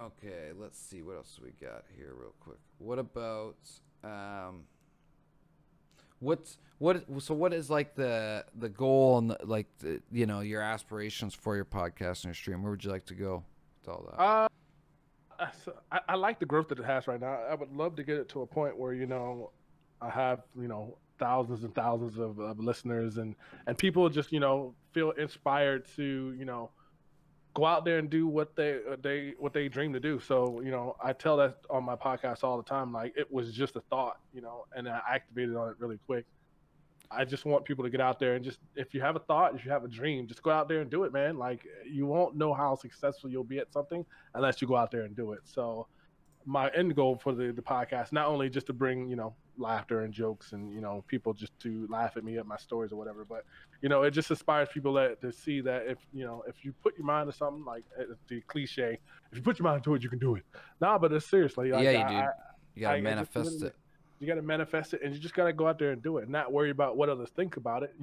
Okay, let's see what else we got here real quick. What about what is like the goal and like your aspirations for your podcast and your stream? Where would you like to go with all that? I like the growth that it has right now. I would love to get it to a point where I have thousands and thousands of listeners, and people just feel inspired to go out there and do what they dream to do. So I tell that on my podcast all the time. Like, it was just a thought, and I activated on it really quick. I just want people to get out there and just, if you have a thought, if you have a dream, just go out there and do it, man. Like, you won't know how successful you'll be at something unless you go out there and do it. So my end goal for the podcast, not only just to bring laughter and jokes and people just to laugh at me at my stories or whatever, but it just inspires people to see that if you put your mind to something, like the cliche, if you put your mind to it, you can do it. Nah, but it's seriously, like, you do. You gotta manifest it. You gotta manifest it, and you just gotta go out there and do it, and not worry about what others think about it.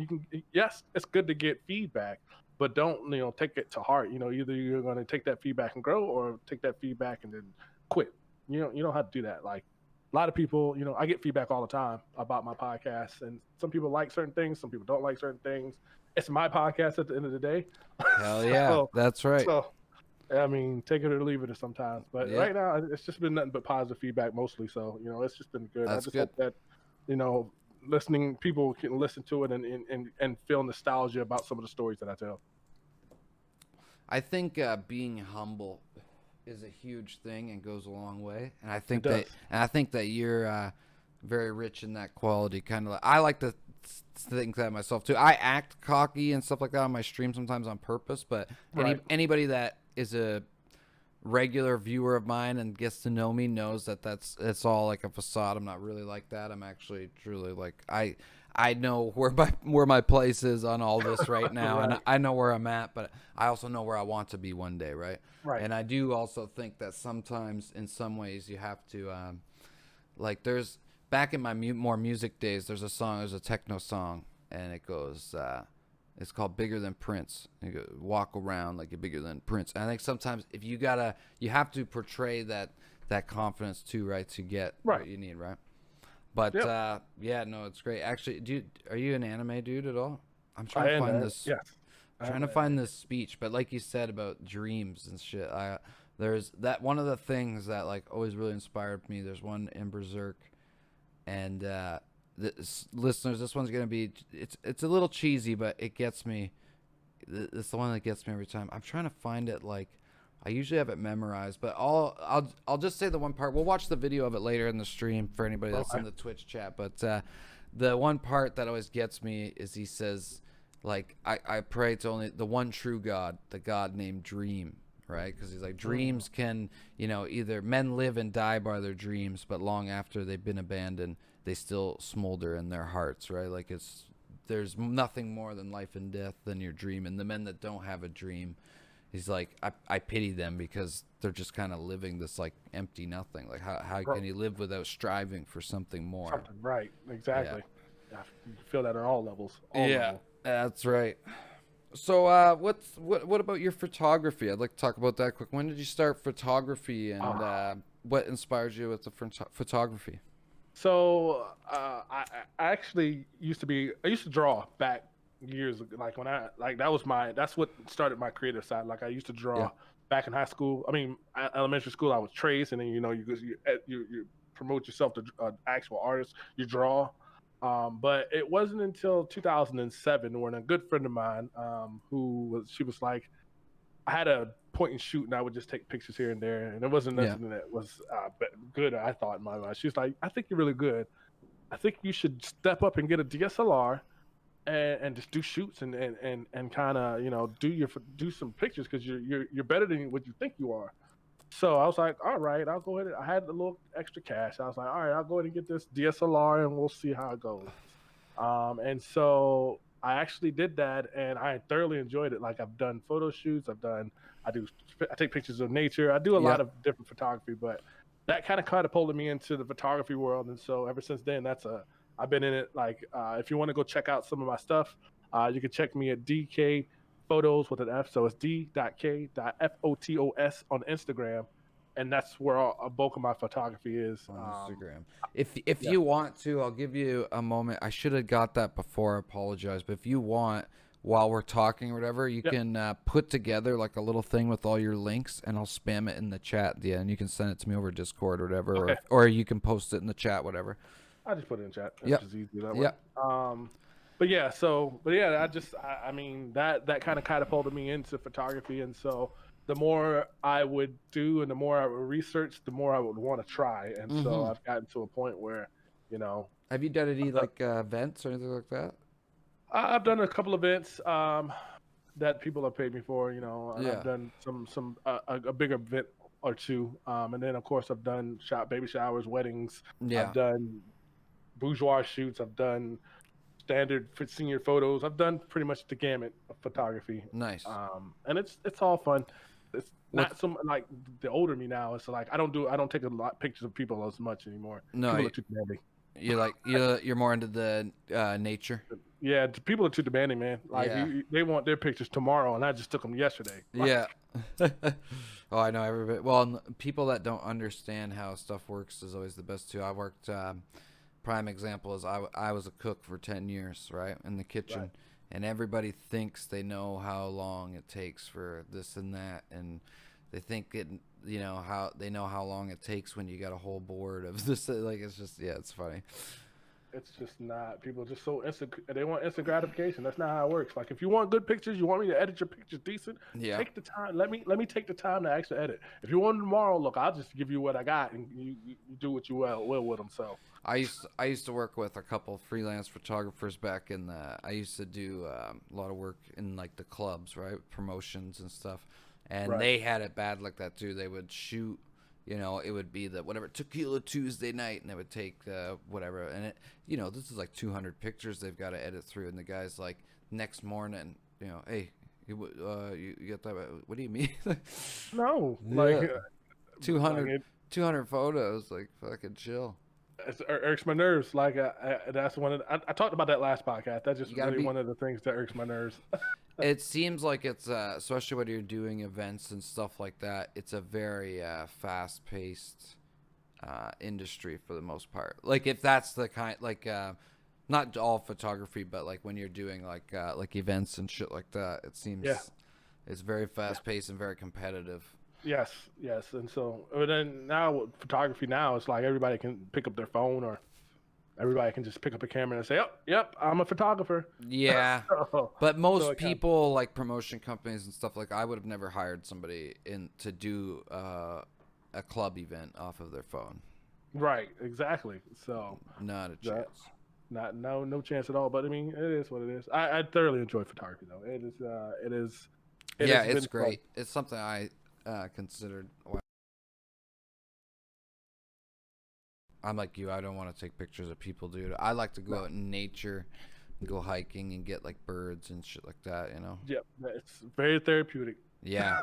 Yes, it's good to get feedback, but don't take it to heart. Either you're going to take that feedback and grow, or take that feedback and then quit. You don't have to do that. Like, a lot of people, I get feedback all the time about my podcast, and some people like certain things, some people don't like certain things. It's my podcast at the end of the day. Hell yeah, so, that's right. so, I mean, take it or leave it sometimes. But Yeah. right now, it's just been nothing but positive feedback mostly. So, it's just been good. That's I just good. hope that, listening people can listen to it and feel nostalgia about some of the stories that I tell. I think being humble is a huge thing and goes a long way. And I think that you're very rich in that quality. Kind of, I like to think that myself too. I act cocky and stuff like that on my stream sometimes on purpose. But anybody that is a regular viewer of mine and gets to know me knows that it's all like a facade. I'm not really like that. I'm actually truly like I know where my place is on all this right now, and I know where I'm at, but I also know where I want to be one day, right? Right. And I do also think that sometimes, in some ways, you have to, like, there's back in my more music days, there's a techno song, and it goes, it's called "Bigger Than Prince." You go, walk around like you're bigger than Prince. And I think sometimes if you have to portray that confidence too, right, to get what you need, right? But yeah, no, it's great. Actually, dude, are you an anime dude at all? I'm trying to find this. Yes. Trying to find this speech, but like you said about dreams and shit, there's that one of the things that like always really inspired me. There's one in Berserk, and listeners, this one's gonna be it's a little cheesy, but it gets me. It's the one that gets me every time. I'm trying to find it. Like, I usually have it memorized, but I'll just say the one part. We'll watch the video of it later in the stream for anybody that's in the Twitch chat. But the one part that always gets me is he says, like, I pray to only the one true God, the God named Dream, right? Because he's like, dreams can, either men live and die by their dreams, but long after they've been abandoned, they still smolder in their hearts, right? Like, there's nothing more than life and death than your dream. And the men that don't have a dream, he's like, I pity them because they're just kind of living this like empty nothing. Like, how can you live without striving for something more? Right, exactly. Yeah. You feel that on all levels. That's right. So what about your photography? I'd like to talk about that quick. When did you start photography, and what inspires you with the photography? So I actually used to draw back years ago. Like that's what started my creative side. Like, I used to draw back in high school. I mean, elementary school I was traced, and then you promote yourself to actual artist. You draw. But it wasn't until 2007 when a good friend of mine, she was like, I had a point and shoot, and I would just take pictures here and there, and it wasn't nothing that was good. I thought in my mind, she was like, I think you're really good. I think you should step up and get a DSLR and just do shoots and kind of do some pictures because you're better than what you think you are. So I was like, all right, I'll go ahead. I had a little extra cash. I was like, all right, I'll go ahead and get this DSLR and we'll see how it goes. And so I actually did that, and I thoroughly enjoyed it. Like, I've done photo shoots. I take pictures of nature. I do a lot of different photography, but that kind of catapulted me into the photography world. And so ever since then, I've been in it. Like, if you want to go check out some of my stuff, you can check me at DK Photos with an F, so it's d.k.photos on Instagram, and that's where a bulk of my photography is on Instagram. If you want to, I'll give you a moment. I should have got that before. I apologize, but if you want, while we're talking or whatever, you can put together like a little thing with all your links, and I'll spam it in the chat. Yeah, and you can send it to me over Discord or whatever, or you can post it in the chat, whatever. I just put it in chat. That's just easy that way. I mean, that kind of catapulted me into photography. And so the more I would do and the more I would research, the more I would want to try. And so I've gotten to a point where, Have you done any like events or anything like that? I've done a couple events that people have paid me for, and I've done a bigger event or two. And then, of course, I've done baby showers, weddings. I've done bourgeois shoots. I've done standard senior photos. I've done pretty much the gamut of photography. Nice. And it's all fun. It's not some like the older me now. It's like I don't take a lot pictures of people as much anymore. No, people are too demanding. You're more into the nature. Yeah, people are too demanding, man. Like Yeah. they want their pictures tomorrow, and I just took them yesterday. Yeah. Oh, I know everybody. Well, people that don't understand how stuff works is always the best too. I worked. Prime example is I was a cook for 10 years, right, in the kitchen, Right. and everybody thinks they know how long it takes for this and that, and they think it, how long it takes when you got a whole board of this. Like it's just, yeah, it's funny. It's just not. People are just so instant. They want instant gratification. That's not how it works. Like if you want good pictures, you want me to edit your pictures decent. Yeah. Take the time. Let me take the time to actually edit. If you want them tomorrow, look, I'll just give you what I got, and you do what you will with them. So I used to work with a couple freelance photographers back in the. I used to do a lot of work in like the clubs, right, promotions and stuff, and right. they had it bad like that too. They would shoot, it would be the whatever Tequila Tuesday night, and they would take whatever, and it, this is like 200 pictures they've got to edit through, and the guy's like next morning, hey, you get that? What do you mean? No, Yeah. like 200, 200 photos, like fucking chill. it irks my nerves. Like that's one of I talked about that last podcast. That's just really Be. one of the things that irks my nerves. It seems like it's especially when you're doing events and stuff like that. It's a very fast-paced industry for the most part. Like if that's the kind, like not all photography, but like when you're doing like events and shit like that, it seems it's very fast-paced and very competitive. Yes, and so but then now with photography now it's like everybody can pick up their phone or everybody can just pick up a camera and say, "Oh, yep, I'm a photographer." Yeah, but most so people like promotion companies and stuff like I would have never hired somebody in to do a club event off of their phone. Right, exactly. So Not a chance. no chance at all. But I mean, it is what it is. I thoroughly enjoy photography though. It is. Yeah, it's great. Fun. It's something I considered. I'm like you. I don't want to take pictures of people, dude. I like to go out in nature, and go hiking, and get like birds and shit like that. Yeah, it's very therapeutic. Yeah,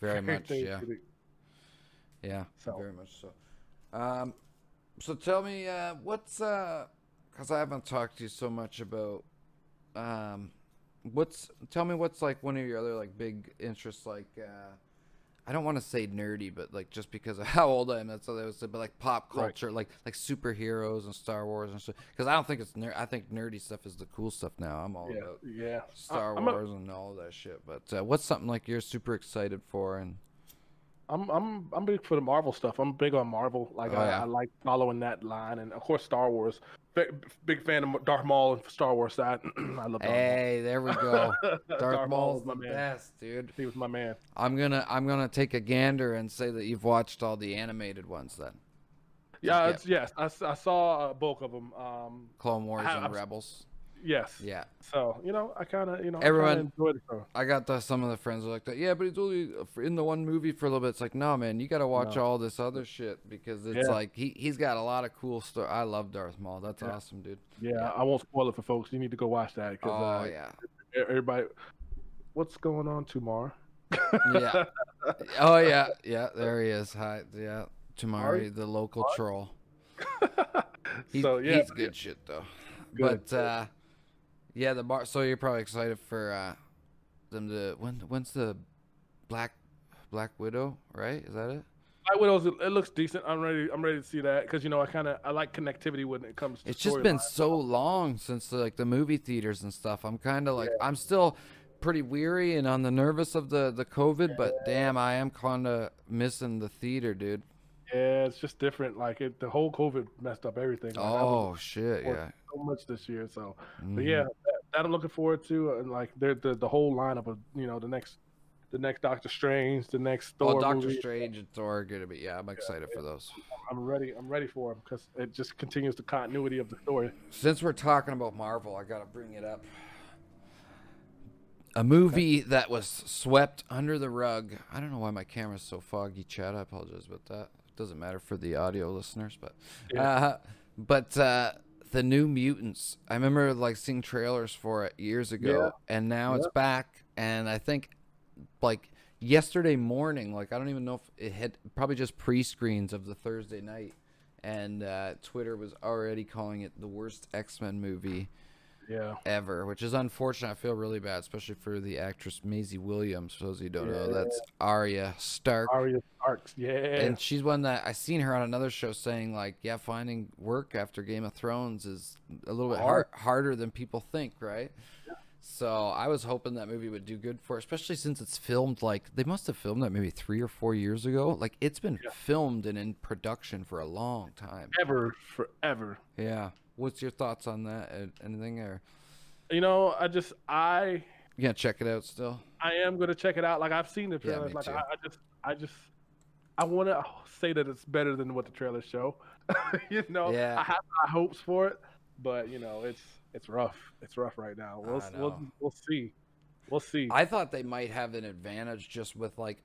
very much. Therapeutic. Yeah, so. Very much so. So tell me, what's because I haven't talked to you so much about tell me what's like one of your other like big interests, like I don't want to say nerdy, but like just because of how old I am, that's what I would say. But like pop culture, right. like superheroes and Star Wars and stuff. Because I don't think it's I think nerdy stuff is the cool stuff now. I'm all about Star Wars and all of that shit. But what's something like you're super excited for? And I'm big for the Marvel stuff. I'm big on Marvel. Like I like following that line, and of course Star Wars. Big fan of Darth Maul and Star Wars side. I love Darth Maul. There we go. Darth Maul's the best, dude. He was my man. I'm gonna take a gander and say that you've watched all the animated ones then. Yeah, yes. I saw a bulk of them. Clone Wars and Rebels. Yes. Yeah. So I kind of everyone enjoyed it. I got some of the friends are like that. Yeah, but he's only in the one movie for a little bit. It's like, no, man, you got to watch all this other shit because it's like he's got a lot of cool stuff. I love Darth Maul. That's awesome, dude. Yeah, I won't spoil it for folks. You need to go watch that. Cause, everybody, what's going on tomorrow? Yeah. Oh yeah. There he is. Hi. Yeah. Tamari, the local troll. He's good shit though. Good. But so you're probably excited for them to when's the Black Widow, right? Is that it? Black Widow, it looks decent. I'm ready to see that because I like connectivity when it comes to it's just been so long since like the movie theaters and stuff. I'm kind of like I'm still pretty weary and on the nervous of the COVID, but damn, I am kind of missing the theater, dude. Yeah, it's just different. Like the whole COVID messed up everything. Like, shit, yeah. So much this year, so but yeah, that I'm looking forward to, and like the whole lineup of the next Doctor Strange, the next Thor. Doctor Strange and Thor are gonna be. I'm excited for those. I'm ready for them because it just continues the continuity of the story. Since we're talking about Marvel, I gotta bring it up. A movie that was swept under the rug. I don't know why my camera's so foggy, Chad. I apologize about that. It doesn't matter for the audio listeners, but the New Mutants. I remember like seeing trailers for it years ago, and now it's back. And I think like yesterday morning, like I don't even know if it had probably just pre-screens of the Thursday night, and Twitter was already calling it the worst X-Men movie Yeah. ever, which is unfortunate. I feel really bad, especially for the actress Maisie Williams. For those of you who don't know, that's Arya Stark. Arya Starks. Yeah. And she's one that I seen her on another show saying like, yeah, finding work after Game of Thrones is a little bit harder than people think, right? Yeah. So I was hoping that movie would do good for her, especially since it's filmed like they must have filmed that maybe 3 or 4 years ago. Like it's been filmed and in production for a long time. Forever. Yeah. What's your thoughts on that? Anything or? You know, You gonna check it out still? I am gonna check it out. Like I've seen the trailers. Me Like too. I want to say that it's better than what the trailers show. You know, Yeah. I have high hopes for it, but you know, it's rough. It's rough right now. We'll see. We'll see. I thought they might have an advantage just with like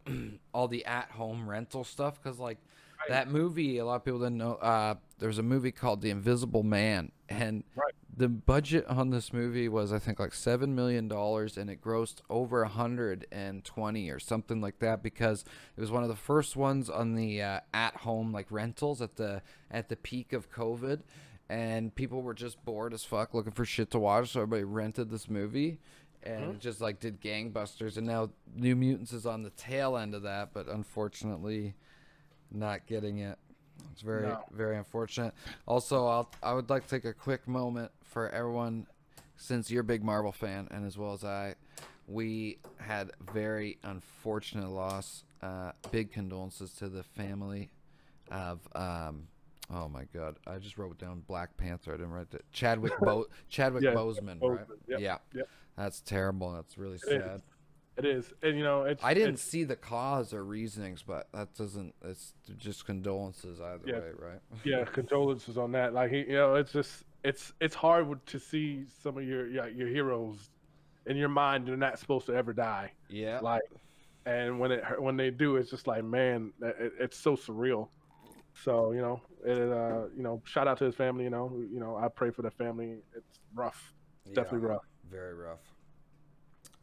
all the at-home rental stuff, because like that movie, a lot of people didn't know. There's a movie called The Invisible Man, and the budget on this movie was I think like $7 million, and it grossed over 120 or something like that, because it was one of the first ones on the at-home like rentals at the peak of COVID, and people were just bored as fuck looking for shit to watch, so everybody rented this movie. And it just like did gangbusters, and now New Mutants is on the tail end of that, but unfortunately not getting it. It's very unfortunate. Also, I would like to take a quick moment for everyone, since you're a big Marvel fan and as well as I, we had very unfortunate loss. Big condolences to the family of oh my God, I just wrote down Black Panther. I didn't write that. Chadwick Boseman, right? Yep. That's terrible. That's really sad. It is. And you know, I didn't see the cause or reasonings, but that doesn't. It's just condolences either way, right? Yeah, condolences on that. Like you know, it's just it's hard to see some of your heroes in your mind. They're not supposed to ever die. Yeah. Like, and when they do, it's just like, man, it's so surreal. So you know, shout out to his family. You know, I pray for the family. It's rough. It's definitely rough. Very rough.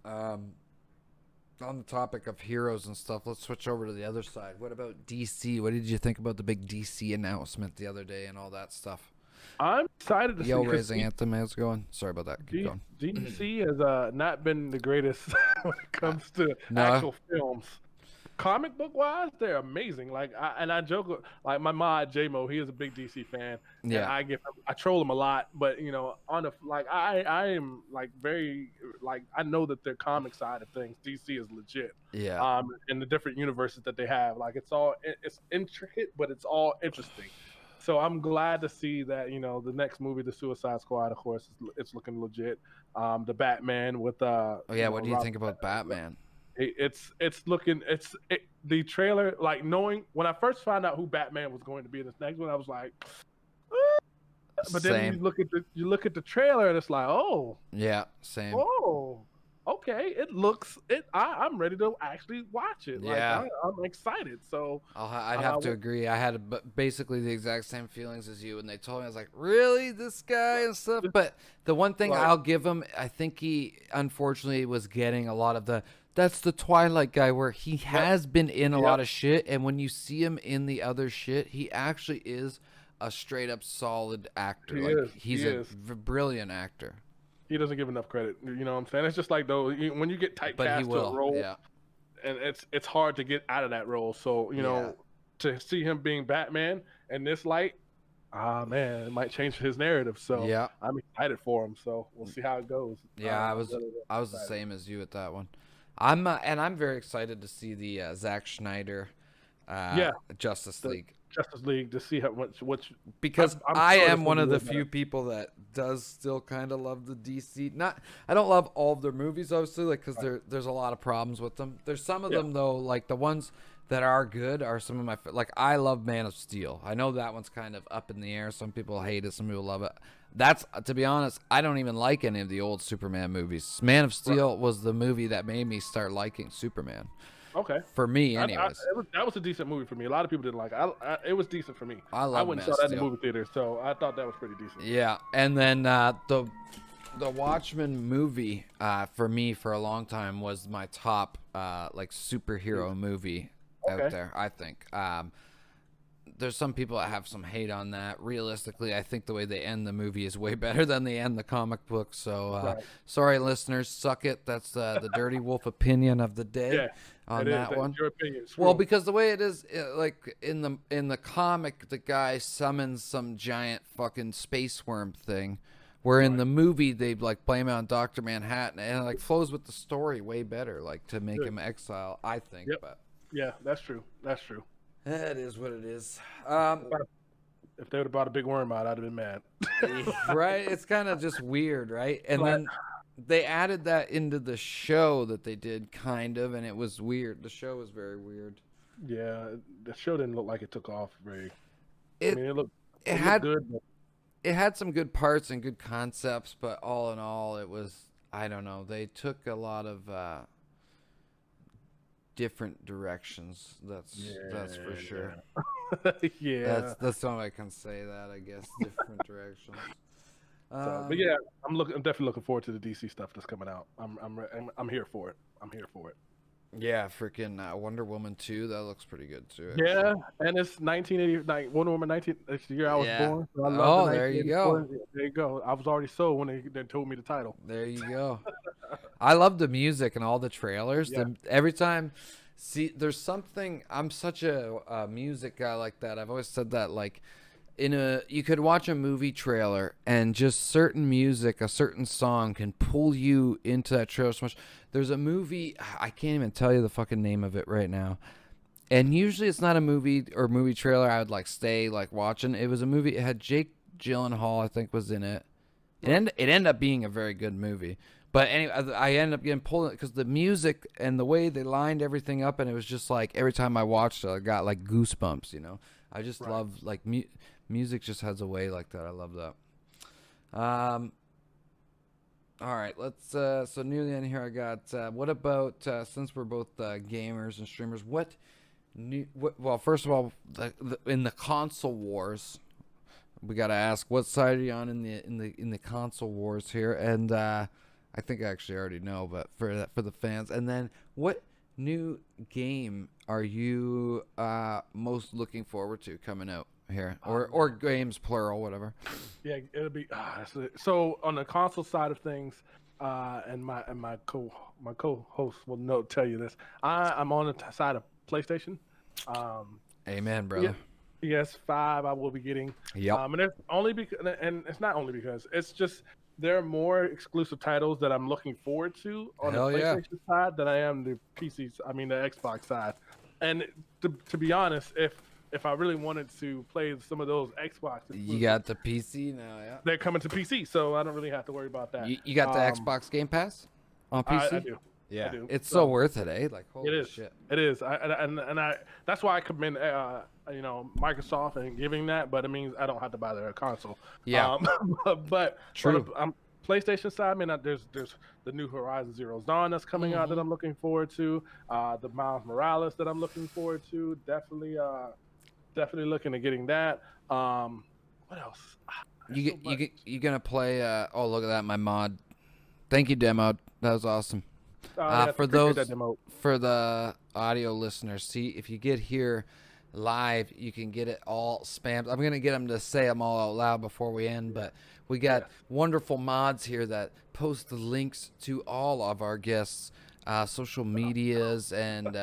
On the topic of heroes and stuff, let's switch over to the other side. What about DC? What did you think about the big DC announcement the other day and all that stuff? I'm excited to see. Raising Anthem is going. Sorry about that. Keep going. DC has not been the greatest when it comes to actual films. Comic book wise, they're amazing. Like I joke, like my mod JMO, he is a big DC fan. Yeah, and I troll him a lot, but you know, I am like very like I know that their comic side of things, DC is legit. Yeah. And the different universes that they have, like it's intricate, but it's all interesting. So I'm glad to see that, you know, the next movie, The Suicide Squad, of course, it's looking legit. The Batman with what do you think about Batman? The trailer, like knowing when I first found out who Batman was going to be in this next one, I was like, but then you look at the trailer and it's like, oh yeah, same. Oh, okay. I'm ready to actually watch it. Yeah, like, I'm excited. So I'd have to agree. I had basically the exact same feelings as you when they told me. I was like, really, this guy and stuff. But the one thing I'll give him, I think he unfortunately was getting a lot of that's the Twilight guy, where he has been in a lot of shit, and when you see him in the other shit, he actually is a straight up solid actor. He's a brilliant actor. He doesn't give enough credit. You know what I'm saying? It's just like though when you get typecast to a role, and it's hard to get out of that role. So you know, to see him being Batman in this light, man, it might change his narrative. So I'm excited for him. So we'll see how it goes. Yeah, I was the same as you at that one. I'm very excited to see the Zack Snyder Justice League. Justice League, to see which because I am one of the few people that does still kind of love the DC. I don't love all of their movies, obviously, like because there's a lot of problems with them. There's some of them though, like the ones that are good are some of my like I love Man of Steel. I know that one's kind of up in the air. Some people hate it, some people love it. That's, to be honest, I don't even like any of the old Superman movies. Man of Steel was the movie that made me start liking Superman. Okay. For me, anyways. That was a decent movie for me. A lot of people didn't like it. It was decent for me. I went and saw that in the movie theater, so I thought that was pretty decent. Yeah, and then the Watchmen movie for me for a long time was my top like superhero movie out there, I think. there's some people that have some hate on that. Realistically, I think the way they end the movie is way better than they end the comic book. So sorry, listeners, suck it. That's the Dirty Wolf opinion of the day on that one. Your opinion. Well, because the way it is, like in the comic, the guy summons some giant fucking space worm thing. Where in the movie they like blame it on Dr. Manhattan, and it like flows with the story way better, like to make him exile. I think. Yep. But yeah, that's true. That's true. That is what it is. If they would have brought a big worm out, I'd have been mad. Right? It's kind of just weird, right? And then they added that into the show that they did, kind of, and it was weird. The show was very weird. Yeah, the show didn't look like it took off very. It looked good. But... It had some good parts and good concepts, but all in all, it was, I don't know. They took a lot of different directions. That's for sure. Yeah, that's all I can say. That I guess different directions. But yeah, I'm definitely looking forward to the DC stuff that's coming out. I'm here for it. I'm here for it. Yeah, freaking Wonder Woman 2. That looks pretty good too. Actually. Yeah, and it's 1980. Wonder Woman 19. It's the year I was born. So I love there you go. There you go. I was already sold when they told me the title. There you go. I love the music and all the trailers. Yeah. Every time, there's something. I'm such a music guy like that. I've always said that. Like, you could watch a movie trailer and just certain music, a certain song can pull you into that trailer so much. There's a movie, I can't even tell you the fucking name of it right now. And usually it's not a movie or movie trailer I would like stay like watching. It was a movie. It had Jake Gyllenhaal, I think, was in it. It ended up being a very good movie. But anyway, I ended up getting pulled because the music and the way they lined everything up, and it was just like every time I watched it, I got like goosebumps, you know. I just love like music just has a way like that. I love that. All right, let's so nearly in here I got what about since we're both gamers and streamers, well, first of all, in the console wars, we got to ask what side are you on in the console wars here, and I think I actually already know, but for the fans, and then what new game are you most looking forward to coming out here, or games plural, whatever? Yeah, it'll be so on the console side of things, and my co-host will tell you this. I'm on the side of PlayStation. Amen, brother. PS5 I will be getting. Yep. And it's only because, and it's not only because, it's just there are more exclusive titles that I'm looking forward to on the PlayStation side than I am the PCs. I mean the Xbox side. And to be honest, if I really wanted to play some of those Xbox, you got the PC now, yeah. They're coming to PC, so I don't really have to worry about that. You got the Xbox Game Pass on PC? I do. Yeah, I do. It's so worth it, eh? Like, holy shit. It is. I that's why I commend Microsoft and giving that, but it means I don't have to buy their console. Yeah. But true. PlayStation side, I mean, there's the new Horizon Zero Dawn that's coming out that I'm looking forward to. The Miles Morales that I'm looking forward to. Definitely looking at getting that. What else? You gonna play? Oh, look at that, my mod. Thank you, Demo. That was awesome. For the audio listeners, see if you get here live, you can get it all spammed. I'm gonna get them to say them all out loud before we end, but we got wonderful mods here that post the links to all of our guests' social medias and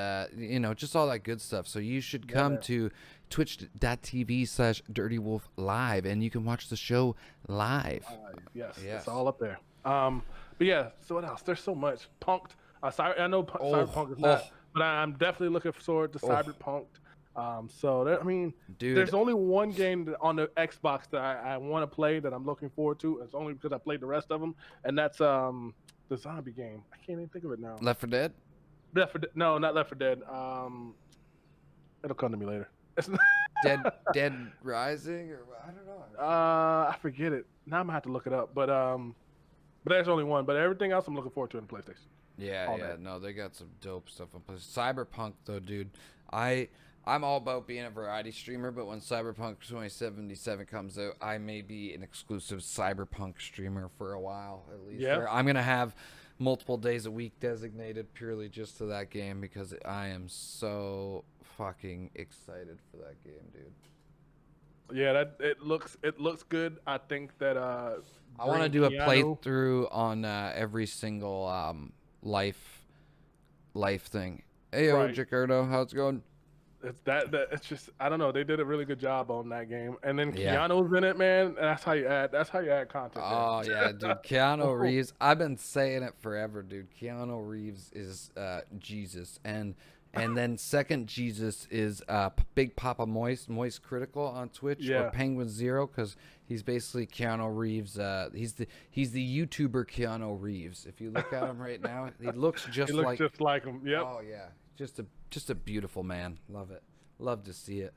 just all that good stuff. So you should come to twitch.tv/DirtyWolfLive and you can watch the show live. Yes, it's all up there. But yeah, so what else? There's so much. Punked. I know Cyberpunk is not, but I'm definitely looking forward to Cyberpunk. Dude, there's only one game on the Xbox that I want to play that I'm looking forward to. It's only because I played the rest of them, and that's the zombie game. I can't even think of it now. Left 4 Dead? No, not Left 4 Dead. It'll come to me later. Dead Rising, or I don't know. I forget it. Now I'm gonna have to look it up. But there's only one. But everything else I'm looking forward to in PlayStation. Yeah. No, they got some dope stuff on PlayStation. Cyberpunk, though, dude, I'm all about being a variety streamer, but when Cyberpunk 2077 comes out, I may be an exclusive Cyberpunk streamer for a while, at least. Yeah. I'm going to have multiple days a week designated purely just to that game because I am so fucking excited for that game, dude. Yeah, that it looks good. I think that I want to bring do a Keanu. playthrough on every single life thing. Hey, Right. Jacardo, how's it going? It's that it's just I don't know. They did a really good job on that game. And then Yeah. Keanu's in it, man. And that's how you add content there. Oh yeah, dude. Keanu Reeves. I've been saying it forever, dude. Keanu Reeves is Jesus, and then second Jesus is Big Papa Moist Critical on Twitch or Yeah. Penguin Zero, because he's basically Keanu Reeves. He's the YouTuber Keanu Reeves. If you look at him right now, he looks just He looks like. just like him. Yep. Oh yeah, just a beautiful man. Love it. Love to see it.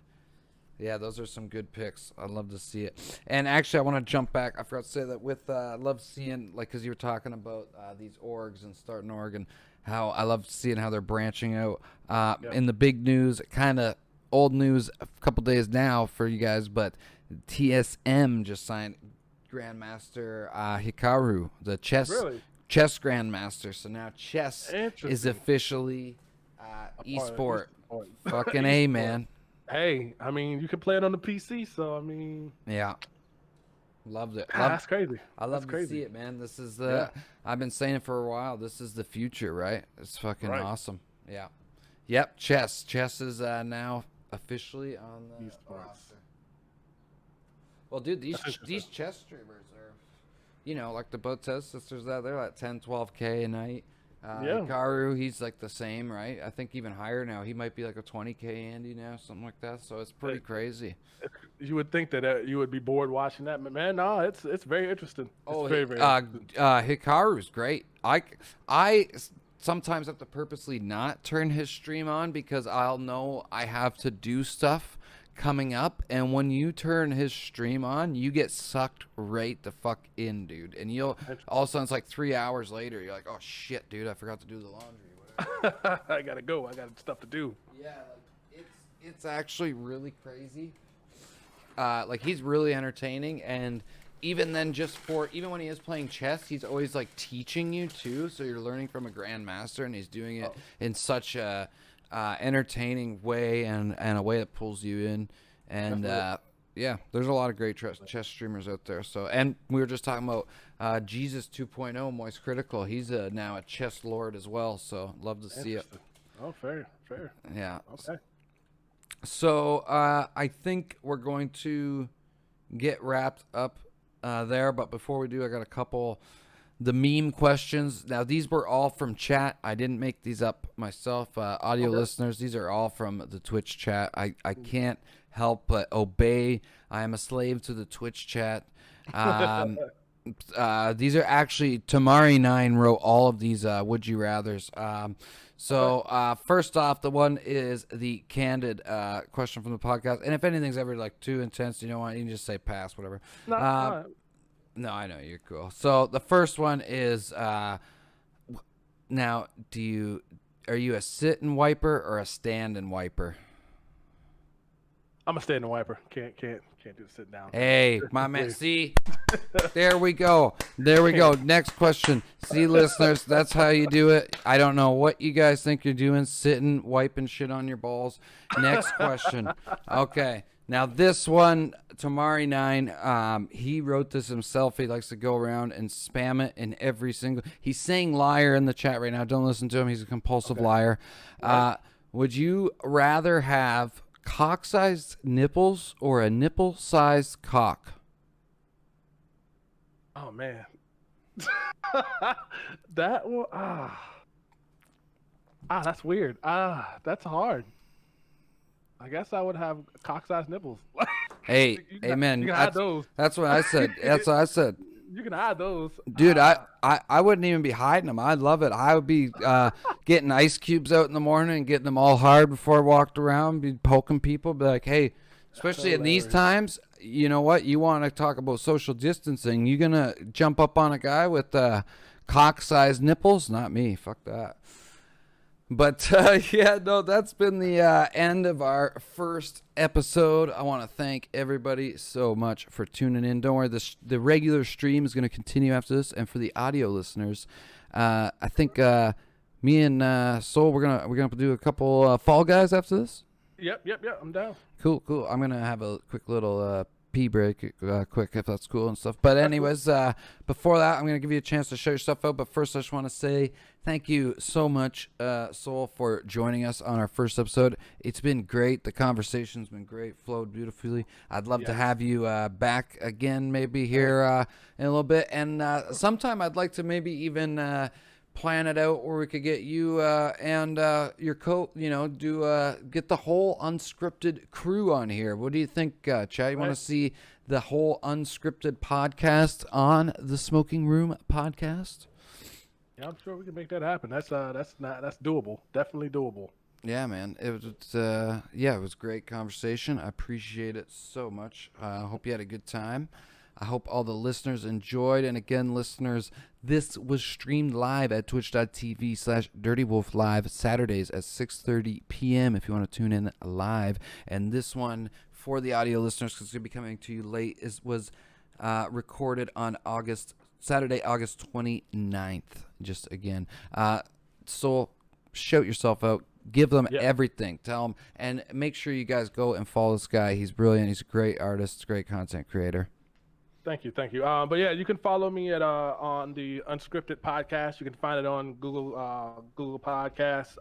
Yeah, those are some good picks. I'd love to see it. And actually, I want to jump back. I forgot to say that with I love seeing, like, because you were talking about these orgs and starting org, and how I love seeing how they're branching out. Yep. In the big news, kind of old news, a couple days now for you guys, but TSM just signed Grandmaster Hikaru, the chess grandmaster. So now chess is officially esport. Fucking A, man. Hey, I mean, you can play it on the PC, so I mean, yeah, loved it. That's crazy. I love to see it, man. This is the. I've been saying it for a while. This is the future, right? It's fucking awesome. Yeah. Yep. Chess. Chess is now officially on the roster. Well, dude, these chess streamers are, like the Botez sisters out there, like 10, 12K a night. Hikaru, he's like the same, right? I think even higher now. He might be like a 20K Andy now, something like that. So it's pretty crazy. You would think that you would be bored watching that, but man, no, it's very interesting. It's very interesting. Hikaru's great. I sometimes have to purposely not turn his stream on because I'll know I have to do stuff coming up, and when you turn his stream on, you get sucked right the fuck in, dude. And you'll all of a sudden, it's like 3 hours later, you're like, oh shit, dude, I forgot to do the laundry. Whatever. I gotta go. I got stuff to do. Yeah, like it's actually really crazy. Like, he's really entertaining, and even then, even when he is playing chess, he's always like teaching you too. So you're learning from a grandmaster, and he's doing it in such a entertaining way and a way that pulls you in. And yeah, there's a lot of great chess streamers out there. So, and we were just talking about Jesus 2.0 Moist Critical. He's now a chess lord as well. So love to see it. Oh, fair. Yeah. Okay. So I think we're going to get wrapped up there. But before we do, I got a couple the meme questions. Now, these were all from chat. I didn't make these up myself. Audio listeners, these are all from the Twitch chat. I can't help but obey. I am a slave to the Twitch chat. These are actually, Tamari9 wrote all of these Would You Rathers. So first off, the one is the candid question from the podcast. And if anything's ever like too intense, you can just say pass, whatever. No, I know, you're cool. So the first one is, now, are you a sit-and wiper or a stand-and wiper? I'm a standing wiper. Can't do the sit down. Hey, my man. See, there we go. Next question. See, listeners, that's how you do it. I don't know what you guys think you're doing, sitting, wiping shit on your balls. Next question. Okay. Now this one, Tamari9, he wrote this himself. He likes to go around and spam it in every single. He's saying liar in the chat right now. Don't listen to him. He's a compulsive liar. Right. Would you rather have cock-sized nipples or a nipple-sized cock? Oh man, that one. That's weird. That's hard. I guess I would have cock-sized nipples. Hey, man. You can hide those. That's what I said. You can hide those. Dude, I wouldn't even be hiding them. I'd love it. I would be getting ice cubes out in the morning and getting them all hard before I walked around, be poking people, be like, hey, especially in these times, you know what? You want to talk about social distancing. You going to jump up on a guy with cock-sized nipples? Not me. Fuck that. But, yeah, no, that's been the end of our first episode. I want to thank everybody so much for tuning in. Don't worry, the regular stream is going to continue after this. And for the audio listeners, I think me and Soul, we're gonna do a couple Fall Guys after this. Yep. I'm down. Cool. I'm gonna have a quick little pee break, quick if that's cool and stuff. But That's cool. anyways, before that, I'm gonna give you a chance to show your stuff out. But first, I just want to say thank you so much, Soul, for joining us on our first episode. It's been great. The conversation's been great, flowed beautifully. I'd love to have you back again, maybe here in a little bit, and sometime I'd like to maybe even. Plan it out where we could get you and your get the whole unscripted crew on here. What do you think, Chad? You want to see the whole unscripted podcast on the Smoking Room podcast? Yeah, I'm sure we can make that happen. That's doable. Definitely doable. Yeah, man. It was great conversation. I appreciate it so much. I hope you had a good time. I hope all the listeners enjoyed. And again, listeners, this was streamed live at twitch.tv/DirtyWolfLive Saturdays at 6:30 p.m. if you want to tune in live. And this one, for the audio listeners, because it's going to be coming to you late, was recorded on Saturday, August 29th. Just again. So shout yourself out. Give them everything. Tell them. And make sure you guys go and follow this guy. He's brilliant. He's a great artist, great content creator. Thank you. But yeah, you can follow me at on the Unscripted podcast. You can find it on Google Podcasts,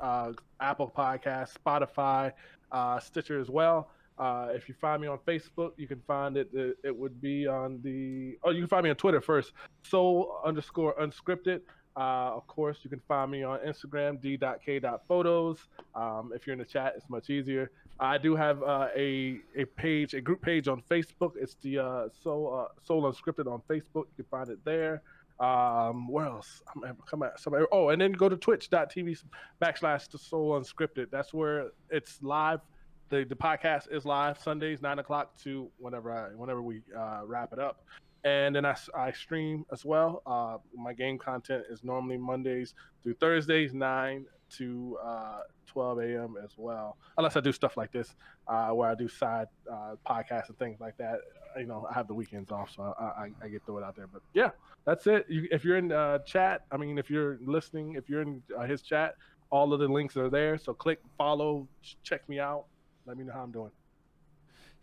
Apple Podcasts, Spotify, Stitcher as well. If you find me on Facebook, you can find it. It would be on you can find me on Twitter first, Soul_Unscripted. Of course, you can find me on Instagram, d.k.photos. If you're in the chat, it's much easier. I do have a group page on Facebook. It's the Soul Unscripted on Facebook. You can find it there. Where else? And then go to twitch.tv/Soul Unscripted. That's where it's live. The podcast is live Sundays 9:00 to whenever we wrap it up. And then I stream as well. My game content is normally Mondays through Thursdays, 9 to 12 a.m. as well. Unless I do stuff like this, where I do side podcasts and things like that. I have the weekends off, so I get throw it out there. But yeah, that's it. If you're in chat, if you're listening, if you're in his chat, all of the links are there. So click follow, check me out. Let me know how I'm doing.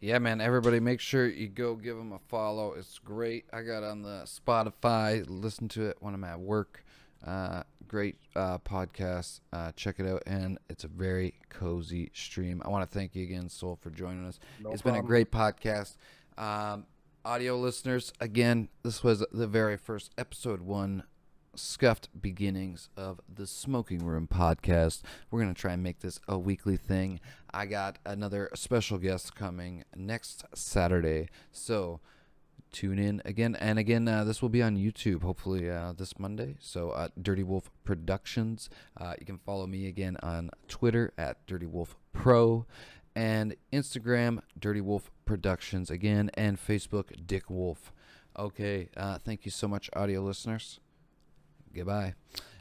Yeah, man. Everybody, make sure you go give him a follow. It's great. I got on the Spotify. Listen to it when I'm at work. Great podcast. Check it out. And it's a very cozy stream. I want to thank you again, Soul, for joining us. It's been a great podcast. Audio listeners, again, this was the very first episode 1. Scuffed beginnings of the Smoking Room podcast. We're going to try and make this a weekly thing. I got another special guest coming next Saturday, so tune in again. And again, this will be on YouTube, hopefully this Monday. So Dirty Wolf Productions. You can follow me again on Twitter at Dirty Wolf Pro, and Instagram Dirty Wolf Productions again, and Facebook Dick Wolf. Okay, thank you so much, audio listeners. Goodbye.